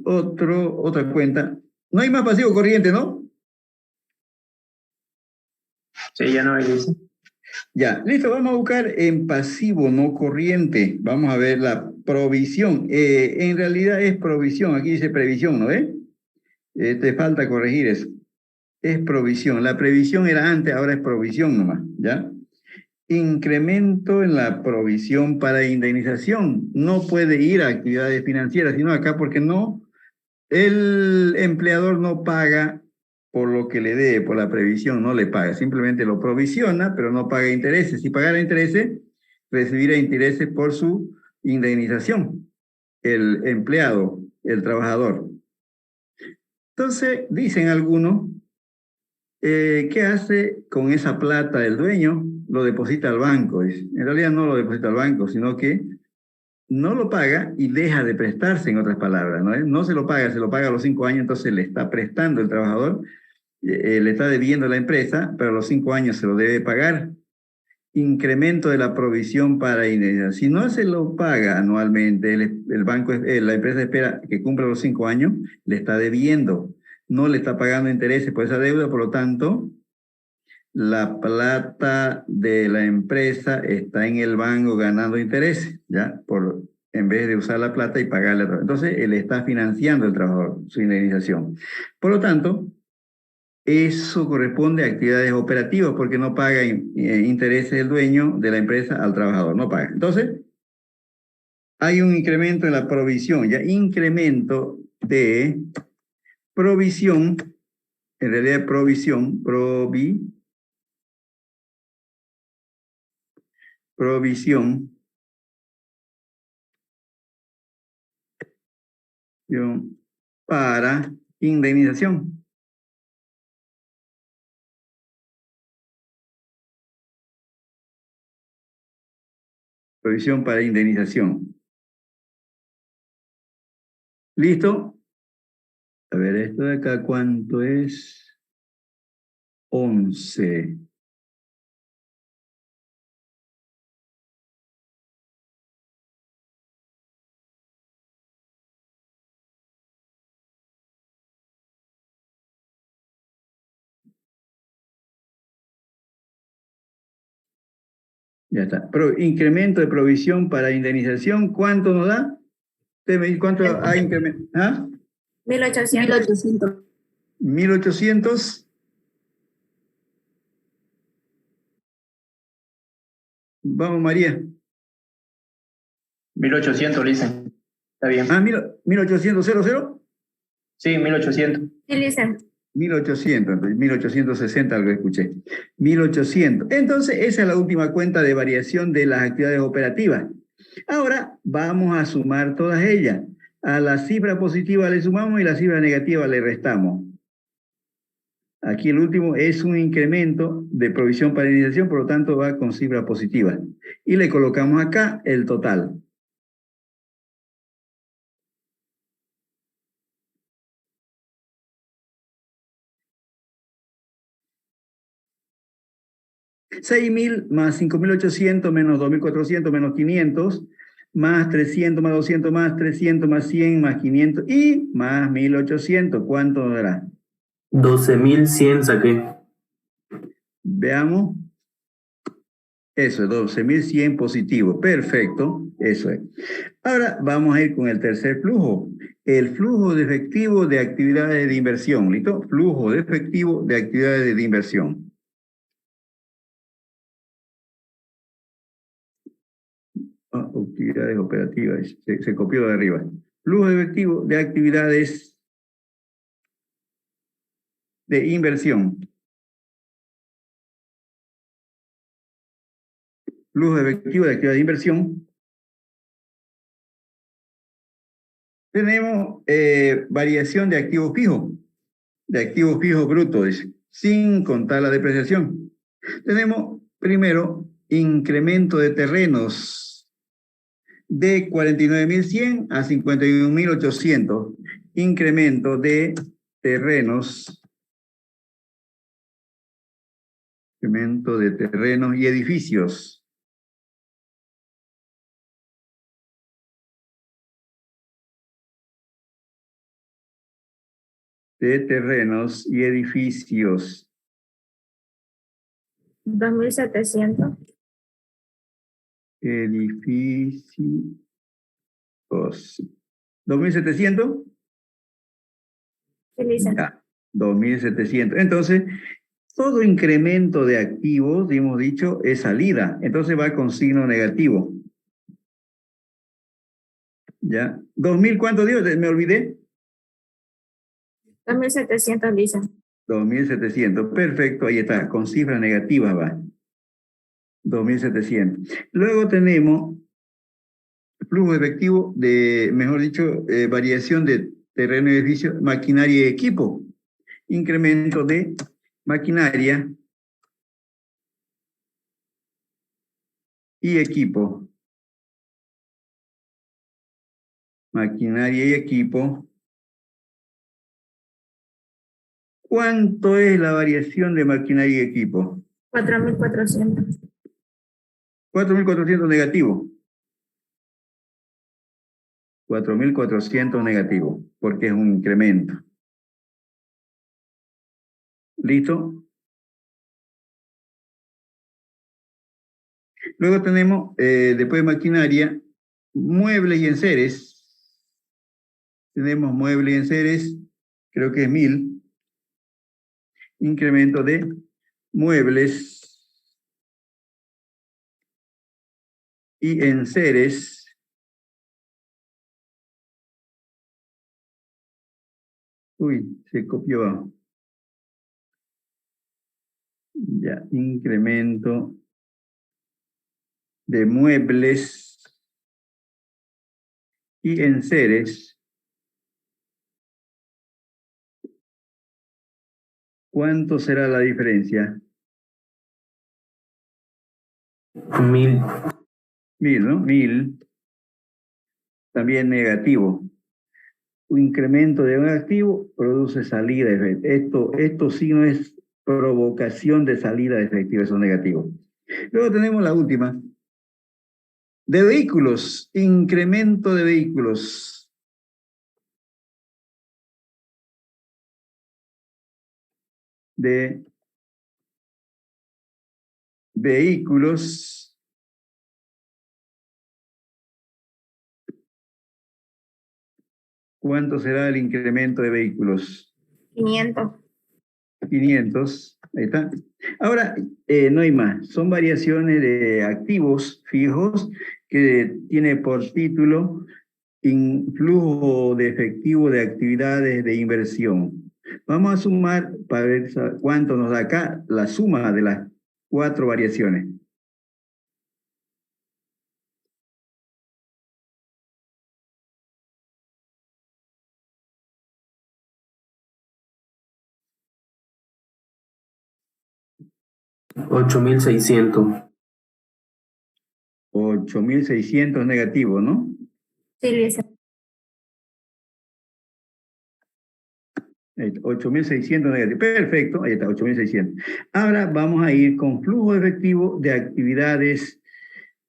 otra cuenta. No hay más pasivo corriente, ¿no? Sí, ya no hay eso. Ya, listo, vamos a buscar en pasivo no corriente. Vamos a ver la provisión. En realidad es provisión, aquí dice previsión, ¿no ves? Te falta corregir eso. Es provisión. La previsión era antes, ahora es provisión nomás, ¿ya? Incremento en la provisión para indemnización. No puede ir a actividades financieras, sino acá porque no, el empleador no paga por lo que le dé, por la previsión, no le paga, simplemente lo provisiona, pero no paga intereses. Si pagara intereses, recibirá intereses por su indemnización, el empleado, el trabajador. Entonces, dicen algunos, ¿qué hace con esa plata el dueño? Lo deposita al banco. En realidad no lo deposita al banco, sino que no lo paga y deja de prestarse, en otras palabras, ¿no? No se lo paga a los 5 años, entonces le está prestando el trabajador, le está debiendo a la empresa, pero a los 5 años se lo debe pagar. Incremento de la provisión para indemnización. Si no se lo paga anualmente, el banco, la empresa espera que cumpla los 5 años, le está debiendo, no le está pagando intereses por esa deuda, por lo tanto, la plata de la empresa está en el banco ganando intereses, ¿ya? En vez de usar la plata y pagarle. Entonces, él está financiando el trabajador, su indemnización. Por lo tanto, eso corresponde a actividades operativas porque no paga intereses el dueño de la empresa al trabajador, no paga. Entonces, hay un incremento en la provisión, ya incremento de provisión, en realidad provisión para indemnización. Provisión para indemnización. ¿Listo? A ver, esto de acá, ¿cuánto es? 11. Ya está. Incremento de provisión para indemnización, ¿cuánto nos da? ¿Usted me dice cuánto hay incremento? ¿Ah? 1800. 1800. Vamos, María. 1800, dicen. Está bien. 1800, 00. Sí, 1800. Sí, dicen. 1800, entonces 1860 algo escuché. 1800. Entonces, esa es la última cuenta de variación de las actividades operativas. Ahora vamos a sumar todas ellas. A la cifra positiva le sumamos y la cifra negativa le restamos. Aquí el último es un incremento de provisión para indemnización, por lo tanto va con cifra positiva. Y le colocamos acá el total. 6.000 más 5.800 menos 2.400 menos 500 más 300 más 200 más 300 más 100 más 500 y más 1.800. ¿Cuánto nos dará? 12.100 saqué. Veamos. Eso es 12.100 positivo. Perfecto. Eso es. Ahora vamos a ir con el tercer flujo. El flujo de efectivo de actividades de inversión. ¿Listo? Flujo de efectivo de actividades de inversión. Actividades operativas. Se copió de arriba. Flujo de efectivo de actividades de inversión. Flujo efectivo de actividad de inversión. Tenemos variación de activos fijos brutos, sin contar la depreciación. Tenemos primero incremento de terrenos de 49.100 a 51.800. Incremento de terrenos. Incremento de terrenos y edificios. De terrenos y edificios. 2.700. Edificios. 2.700. Sí, Lisa. Ya, 2.700. Entonces, todo incremento de activos, hemos dicho, es salida. Entonces va con signo negativo. ¿Ya? 2.000, ¿cuánto dio? Me olvidé. 2.700, Lisa. 2.700. Perfecto, ahí está. Con cifras negativas va. 2.700. Luego tenemos flujo efectivo de, mejor dicho, variación de terreno y edificio, maquinaria y equipo. Incremento de maquinaria y equipo. Maquinaria y equipo. ¿Cuánto es la variación de maquinaria y equipo? 4.400. 4.400 negativo. 4.400 negativo, porque es un incremento. ¿Listo? Luego tenemos, después de maquinaria, muebles y enseres. Tenemos muebles y enseres, creo que es 1.000. Incremento de muebles y enseres. Uy, se copió. Ya, incremento de muebles y enseres. ¿Cuánto será la diferencia? 1.000. 1.000, ¿no? 1.000. También negativo. Un incremento de un activo produce salida de efectivo. Esto sí no es provocación de salida de efectivo, eso es negativo. Luego tenemos la última. De vehículos, incremento de vehículos. De vehículos. ¿Cuánto será el incremento de vehículos? 500. 500, ahí está. Ahora, no hay más. Son variaciones de activos fijos que tiene por título flujo de efectivo de actividades de inversión. Vamos a sumar para ver cuánto nos da acá la suma de las 4 variaciones. $8.600. 8.600 negativo, ¿no? Sí, Lisa. Ahí está, 8.600 negativo. Perfecto, ahí está, 8.600. Ahora vamos a ir con flujo efectivo de actividades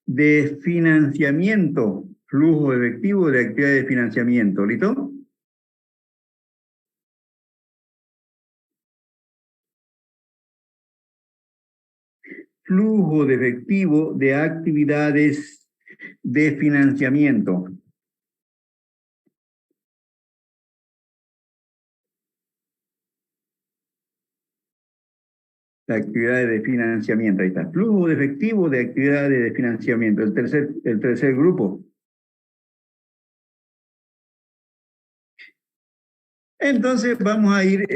de financiamiento. Flujo efectivo de actividades de financiamiento. ¿Listo? Flujo de efectivo de actividades de financiamiento. De actividades de financiamiento. Ahí está. Flujo de efectivo de actividades de financiamiento. El tercer grupo. Entonces vamos a ir,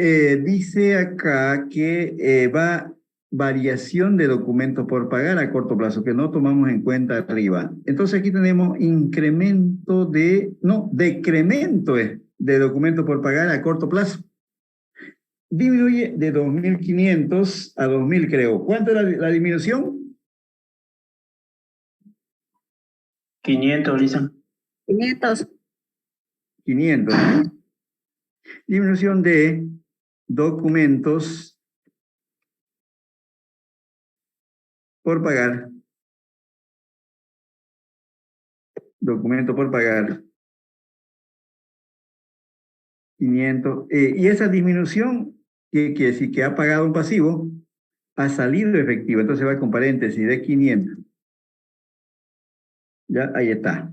dice acá que va variación de documentos por pagar a corto plazo, que no tomamos en cuenta arriba. Entonces aquí tenemos incremento de, no, decremento de documentos por pagar a corto plazo. Disminuye de 2.500 a 2.000, creo. ¿Cuánto es la disminución? 500, Lisa. 500. 500, ¿no? Disminución de documentos por pagar. Documento por pagar. 500. Y esa disminución, que si que ha pagado un pasivo, ha salido efectivo. Entonces va con paréntesis de 500. Ya, ahí está.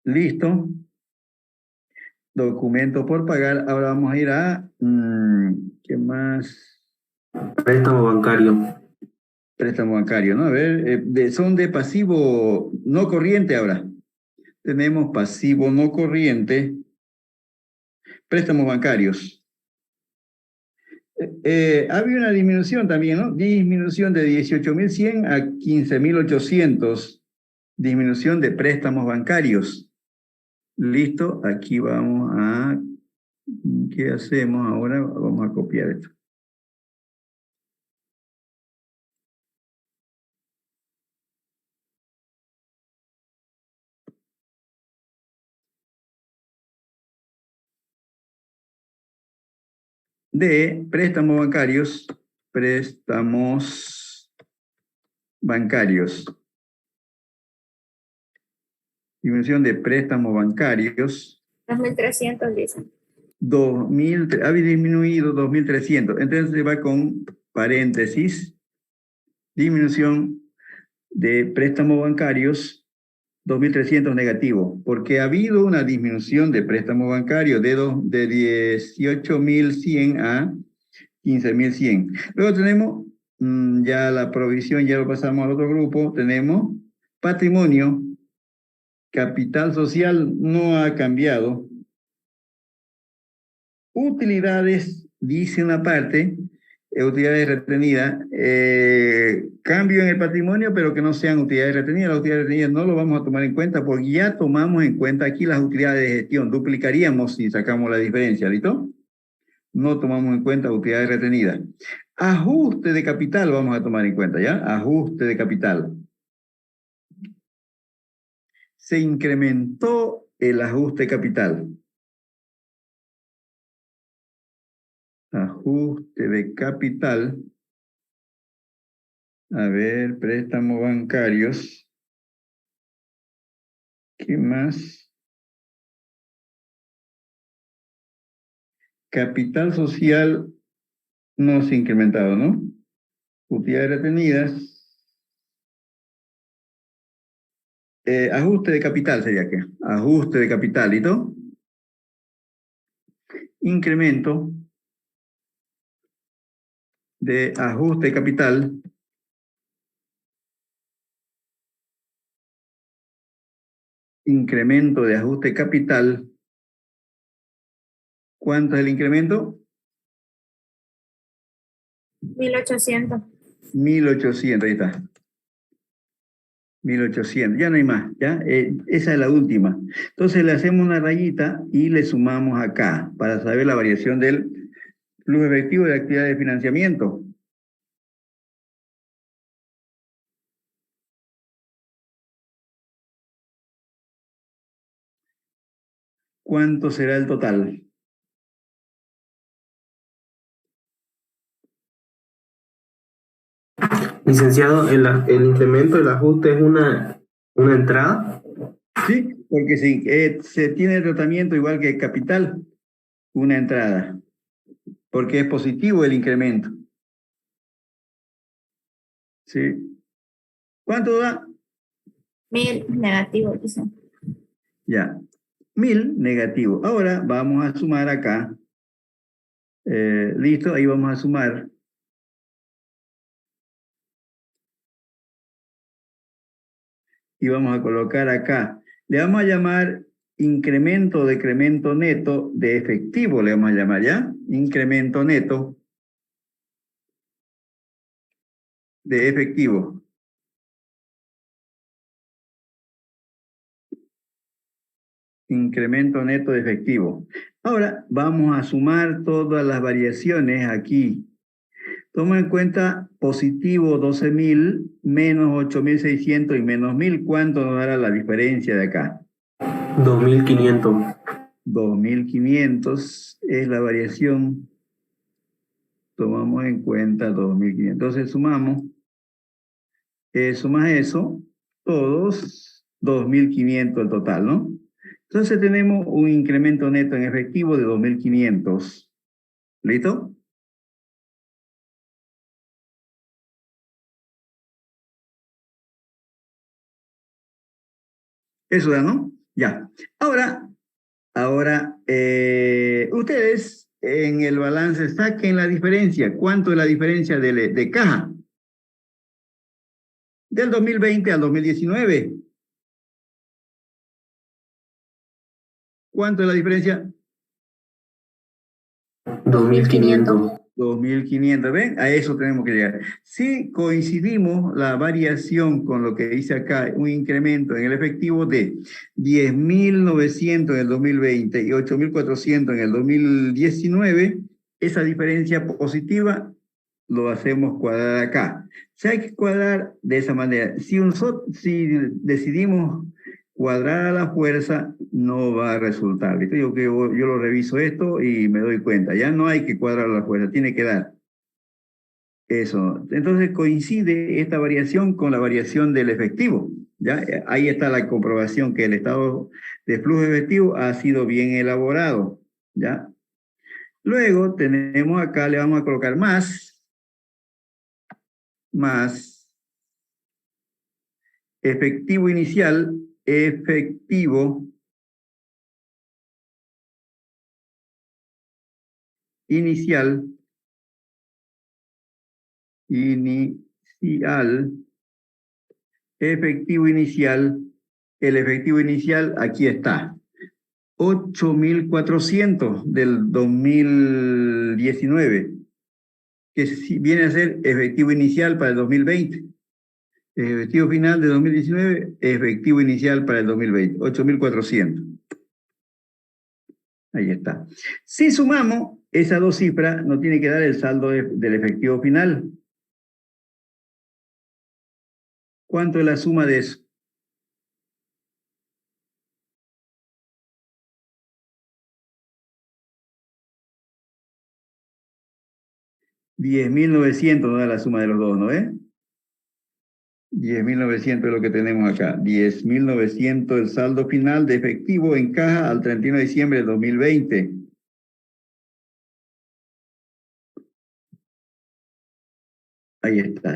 Listo. Documento por pagar. Ahora vamos a ir a... ¿qué más? Préstamo bancario. Préstamo bancario, ¿no? A ver, son de pasivo no corriente ahora. Tenemos pasivo no corriente. Préstamos bancarios. Había una disminución también, ¿no? Disminución de 18.100 a 15.800. Disminución de préstamos bancarios. Listo, aquí vamos a... ¿Qué hacemos ahora? Vamos a copiar esto. De préstamos bancarios, disminución de préstamos bancarios, 2.300, dicen. 2.000, había disminuido 2.300, entonces se va con paréntesis, disminución de préstamos bancarios, 2.300 negativo, porque ha habido una disminución de préstamos bancarios de 18.100 a 15.100. Luego tenemos ya la provisión, ya lo pasamos al otro grupo, tenemos patrimonio, capital social no ha cambiado, utilidades, dice una parte, utilidades retenidas, cambio en el patrimonio, pero que no sean utilidades retenidas. Las utilidades retenidas no lo vamos a tomar en cuenta porque ya tomamos en cuenta aquí las utilidades de gestión, duplicaríamos si sacamos la diferencia, ¿listo? No tomamos en cuenta utilidades retenidas. Ajuste de capital vamos a tomar en cuenta, ¿ya? Ajuste de capital. Se incrementó el ajuste de capital. Ajuste de capital. A ver, préstamos bancarios. ¿Qué más? Capital social no se ha incrementado, ¿no? Utilidades retenidas. Ajuste de capital sería ¿qué? Ajuste de capital, ¿listo? Incremento de ajuste de capital. Incremento de ajuste de capital. ¿Cuánto es el incremento? 1.800. 1.800, ahí está. 1.800, ya no hay más, ¿ya? Esa es la última. Entonces le hacemos una rayita y le sumamos acá para saber la variación del flujo efectivo de actividad de financiamiento. ¿cuánto será el total? Licenciado, el incremento del ajuste es una entrada. Sí, porque si se tiene tratamiento igual que capital, una entrada, porque es positivo el incremento. ¿Sí? ¿Cuánto da? 1000 negativo, dicen. Ya, 1000 negativo. Ahora vamos a sumar acá. Listo, ahí vamos a sumar. Y vamos a colocar acá. Le vamos a llamar incremento o decremento neto de efectivo, le vamos a llamar, ¿ya? Incremento neto de efectivo. Incremento neto de efectivo. Ahora vamos a sumar todas las variaciones aquí. Toma en cuenta positivo 12.000 menos 8.600 y menos 1.000. ¿Cuánto nos dará la diferencia de acá? 2.500. 2.500 es la variación. Tomamos en cuenta 2.500. Entonces sumamos. Sumas eso, todos 2.500 el total, ¿no? Entonces tenemos un incremento neto en efectivo de 2.500. ¿Listo? Eso da, ¿no? Ya. Ahora, ustedes en el balance saquen la diferencia. ¿Cuánto es la diferencia de caja? Del 2020 al 2019. ¿Cuánto es la diferencia? 2.500. 2.500, ¿ven? A eso tenemos que llegar. Si coincidimos la variación con lo que dice acá, un incremento en el efectivo de 10.900 en el 2020 y 8.400 en el 2019, esa diferencia positiva lo hacemos cuadrar acá. Si hay que cuadrar de esa manera. Si decidimos cuadrar a la fuerza, no va a resultar. ¿Viste? Yo lo reviso esto y me doy cuenta. Ya no hay que cuadrar a la fuerza, tiene que dar. Eso. Entonces coincide esta variación con la variación del efectivo. ¿Ya? Ahí está la comprobación que el estado de flujo efectivo ha sido bien elaborado. ¿Ya? Luego tenemos acá, le vamos a colocar más efectivo inicial, efectivo inicial, efectivo inicial, el efectivo inicial aquí está, 8.400 del 2019, que viene a ser efectivo inicial para el 2020. Efectivo final de 2019, efectivo inicial para el 2020, 8.400. Ahí está. Si sumamos esas dos cifras, nos tiene que dar el saldo del efectivo final. ¿Cuánto es la suma de eso? $10.900 no da la suma de los dos, ¿no es? 10.900 es lo que tenemos acá. 10.900 el saldo final de efectivo en caja al 31 de diciembre de 2020. Ahí está.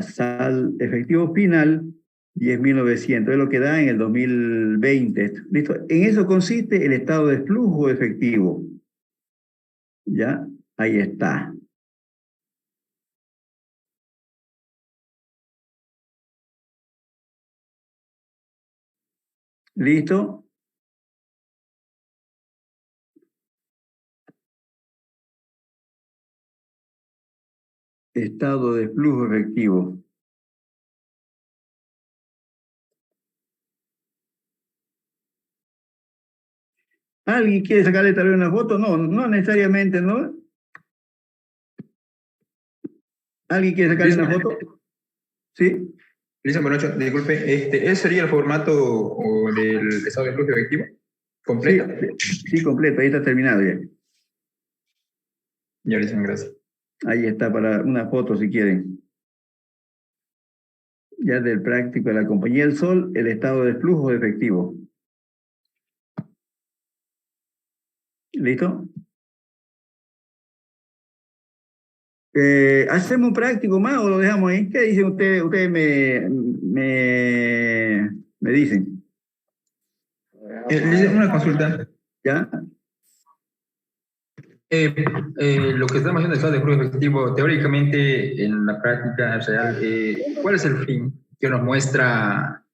Efectivo final, 10.900. Es lo que da en el 2020. ¿Listo? En eso consiste el estado de flujo efectivo. ¿Ya? Ahí está. ¿Listo? Estado de flujo efectivo. ¿Alguien quiere sacarle tal vez una foto? No, no necesariamente, ¿no? ¿Alguien quiere sacarle una foto? ¿Sí? Lisa Morocho, disculpe, ¿ese sería el formato del estado de flujo efectivo? ¿Completa? Sí, completo, ahí está terminado ya. Ya, Lisa, gracias. Ahí está para una foto si quieren. Ya del práctico de la Compañía del Sol, el estado de flujo de efectivo. ¿Listo? ¿Hacemos un práctico más o lo dejamos ahí? ¿Qué dicen ustedes? Ustedes me dicen. Lisa, una consulta. ¿Ya? Lo que estamos haciendo el estado de flujo efectivo, teóricamente, en la práctica real, ¿cuál es el fin que nos muestra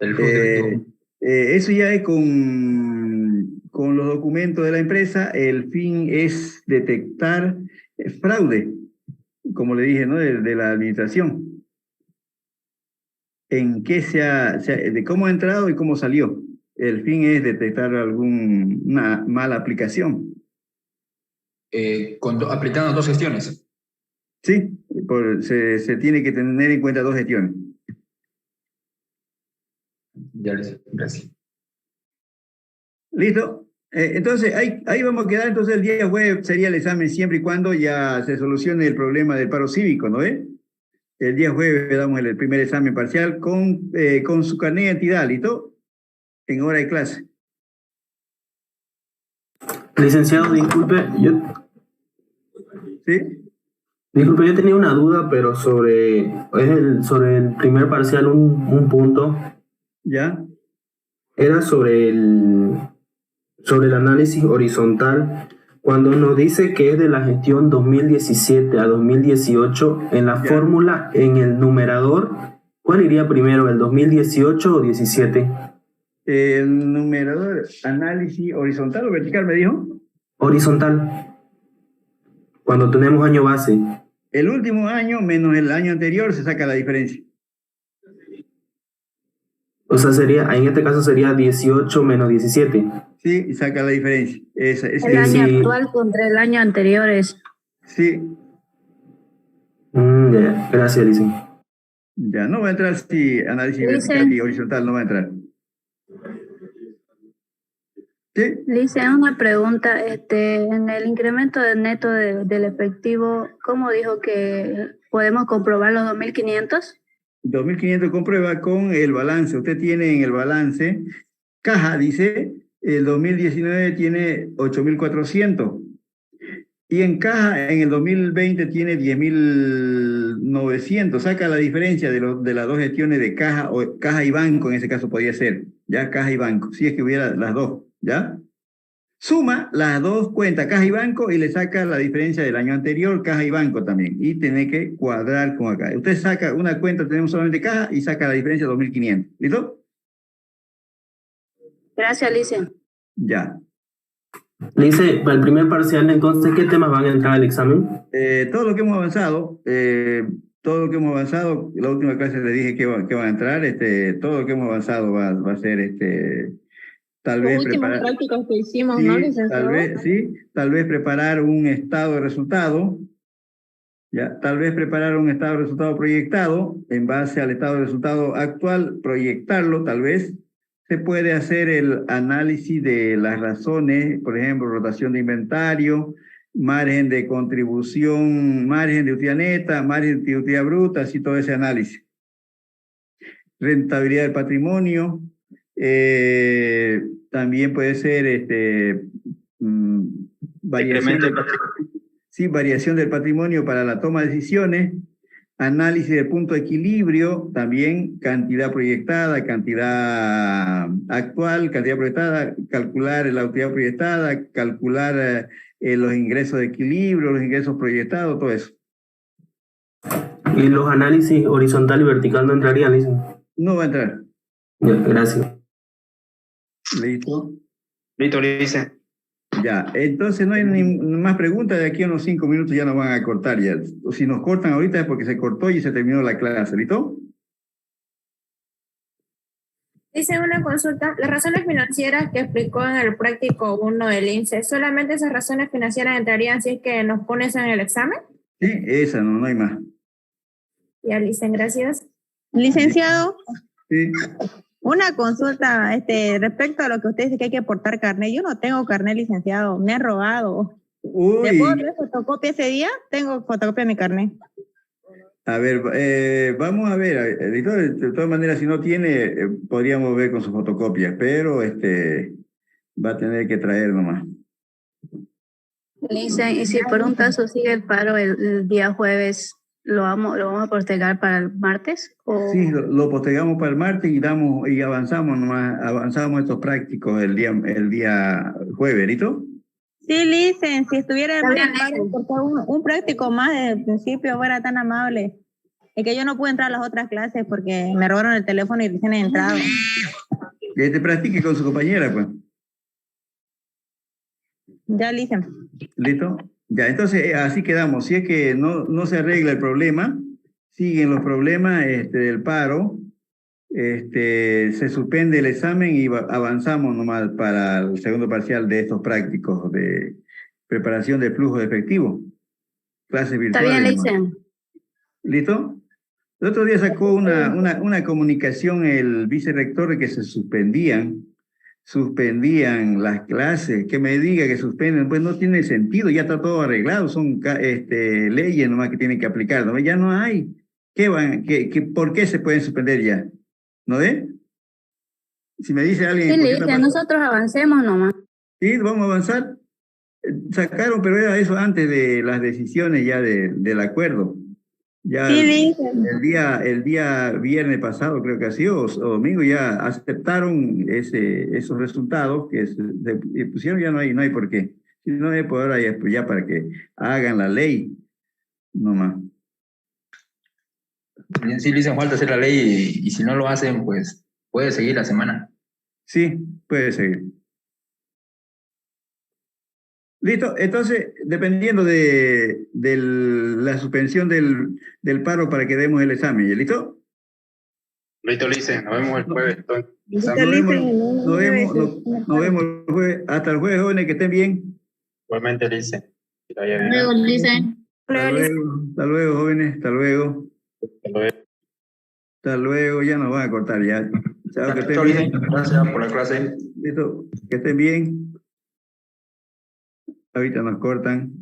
el flujo efectivo? Eso ya es con los documentos de la empresa. El fin es detectar fraude, como le dije, ¿no? De la administración. En qué de cómo ha entrado y cómo salió. El fin es detectar alguna mala aplicación. Aplicando 2 gestiones. Sí, se tiene que tener en cuenta 2 gestiones. Ya, Lisa, gracias. ¿Listo? Entonces, ahí vamos a quedar. Entonces, el día jueves sería el examen siempre y cuando ya se solucione el problema del paro cívico, ¿no es? El día jueves damos el primer examen parcial con su carnet de identidad, ¿listo? En hora de clase. Licenciado, disculpe, ¿Sí? yo tenía una duda, pero sobre el primer parcial, un punto. ¿Ya? Era sobre el análisis horizontal. Cuando nos dice que es de la gestión 2017 a 2018, en la fórmula, en el numerador, ¿cuál iría primero, el 2018 o 17? El numerador, análisis horizontal o vertical, me dijo. Horizontal. Cuando tenemos año base. El último año menos el año anterior se saca la diferencia. O sea, en este caso sería 18 menos 17. Sí, y saca la diferencia. El año actual contra el año anterior es. Sí. Ya. Gracias, Licen. Ya, no va a entrar si análisis vertical y horizontal no va a entrar. ¿Sí? Lice, una pregunta, en el incremento del neto del efectivo, ¿cómo dijo que podemos comprobar los 2.500? 2.500 comprueba con el balance. Usted tiene en el balance, caja dice, el 2019 tiene 8.400. Y en caja, en el 2020 tiene 10.900. Saca la diferencia de las 2 gestiones de caja y banco, en ese caso podría ser. Ya, caja y banco, si es que hubiera las 2, ¿ya? Suma las 2 cuentas, caja y banco, y le saca la diferencia del año anterior, caja y banco también. Y tiene que cuadrar con acá. Usted saca una cuenta, tenemos solamente caja, y saca la diferencia de 2.500. ¿Listo? Gracias, Lice. Ya. Lice, para el primer parcial, entonces, ¿qué temas van a entrar al examen? Todo lo que hemos avanzado, la última clase le dije que va a entrar, todo lo que hemos avanzado va a ser, tal vez últimas prácticas que hicimos, sí, ¿no, licenciado? tal vez preparar un estado de resultado, ya, tal vez preparar un estado de resultado proyectado, en base al estado de resultado actual, proyectarlo, tal vez. Se puede hacer el análisis de las razones, por ejemplo, rotación de inventario, margen de contribución, margen de utilidad neta, margen de utilidad bruta, así todo ese análisis. Rentabilidad del patrimonio, también puede ser variación del patrimonio para la toma de decisiones, análisis del punto de equilibrio, también cantidad proyectada, cantidad actual, cantidad proyectada, calcular la utilidad proyectada, calcular los ingresos de equilibrio, los ingresos proyectados, todo eso. ¿Y los análisis horizontal y vertical no entrarían, Licen? No va a entrar. Ya, gracias. ¿Listo? Listo, Lice. Ya, entonces no hay más preguntas. De aquí a unos 5 minutos ya nos van a cortar ya. O si nos cortan ahorita es porque se cortó y se terminó la clase. ¿Listo? Dice una consulta, las razones financieras que explicó en el práctico 1 del INSEE, ¿solamente esas razones financieras entrarían si es que nos pones en el examen? Sí, esa no hay más. Ya, Licen, gracias. Licenciado, Sí. Una consulta respecto a lo que usted dice que hay que portar carnet. Yo no tengo carnet, licenciado, me han robado. Uy, ¿Le puedo traer fotocopia ese día? Tengo fotocopia de mi carnet. a ver, vamos a ver. De todas maneras, si no tiene, podríamos ver con su fotocopia, pero va a tener que traer nomás. Dicen, y si por un caso sigue el paro el día jueves, ¿lo vamos a postergar para el martes? ¿O? Sí, lo postergamos para el martes y avanzamos nomás, avanzamos estos prácticos el día jueves, ¿listo? Sí, Licen, si estuviera Está bien, más Licen. porque un práctico más desde el principio fuera tan amable. Es que yo no pude entrar a las otras clases porque me robaron el teléfono y recién he entrado. Que te practique con su compañera, pues. Ya, Licen. ¿Listo? Ya, entonces así quedamos. Si es que no se arregla el problema, siguen los problemas del paro, se suspende el examen y avanzamos nomás para el segundo parcial de estos prácticos de preparación de flujo de efectivo. Clases Está virtuales. bien, nomás. Leisen. ¿Listo? El otro día sacó una comunicación el vicerrector de que se suspendían las clases, que me diga que suspenden, pues no tiene sentido, ya está todo arreglado, son leyes nomás que tienen que aplicar, ¿no? Ya no hay. ¿Por qué se pueden suspender ya? ¿No ve? Si me dice alguien... Sí, ¿por qué está Leisen, pasando? nosotros avancemos nomás. Sí, vamos a avanzar. Sacaron, pero era eso antes de las decisiones ya del acuerdo. Ya Sí, Licen. el día viernes pasado, creo que así, o domingo, ya aceptaron esos resultados que se pusieron, ya no hay por qué. Si no hay por ahora, ya para que hagan la ley, nomás. Sí, le hacen falta hacer la ley y si no lo hacen, pues puede seguir la semana. Sí, puede seguir. Listo, entonces, dependiendo de la suspensión del paro para que demos el examen, ¿ya listo? Listo, Lice, nos vemos el jueves. Entonces. Listo, Nos vemos, Licen. nos vemos el jueves. Hasta el jueves, jóvenes, que estén bien. Igualmente, Lice. Que te vaya bien. Luego, Leisen. Hasta luego, jóvenes, hasta luego. Hasta luego. Hasta luego, ya nos van a cortar ya. Chao, que estén Chao, bien. Licen. Gracias por la clase. Listo, que estén bien. Ahorita nos cortan.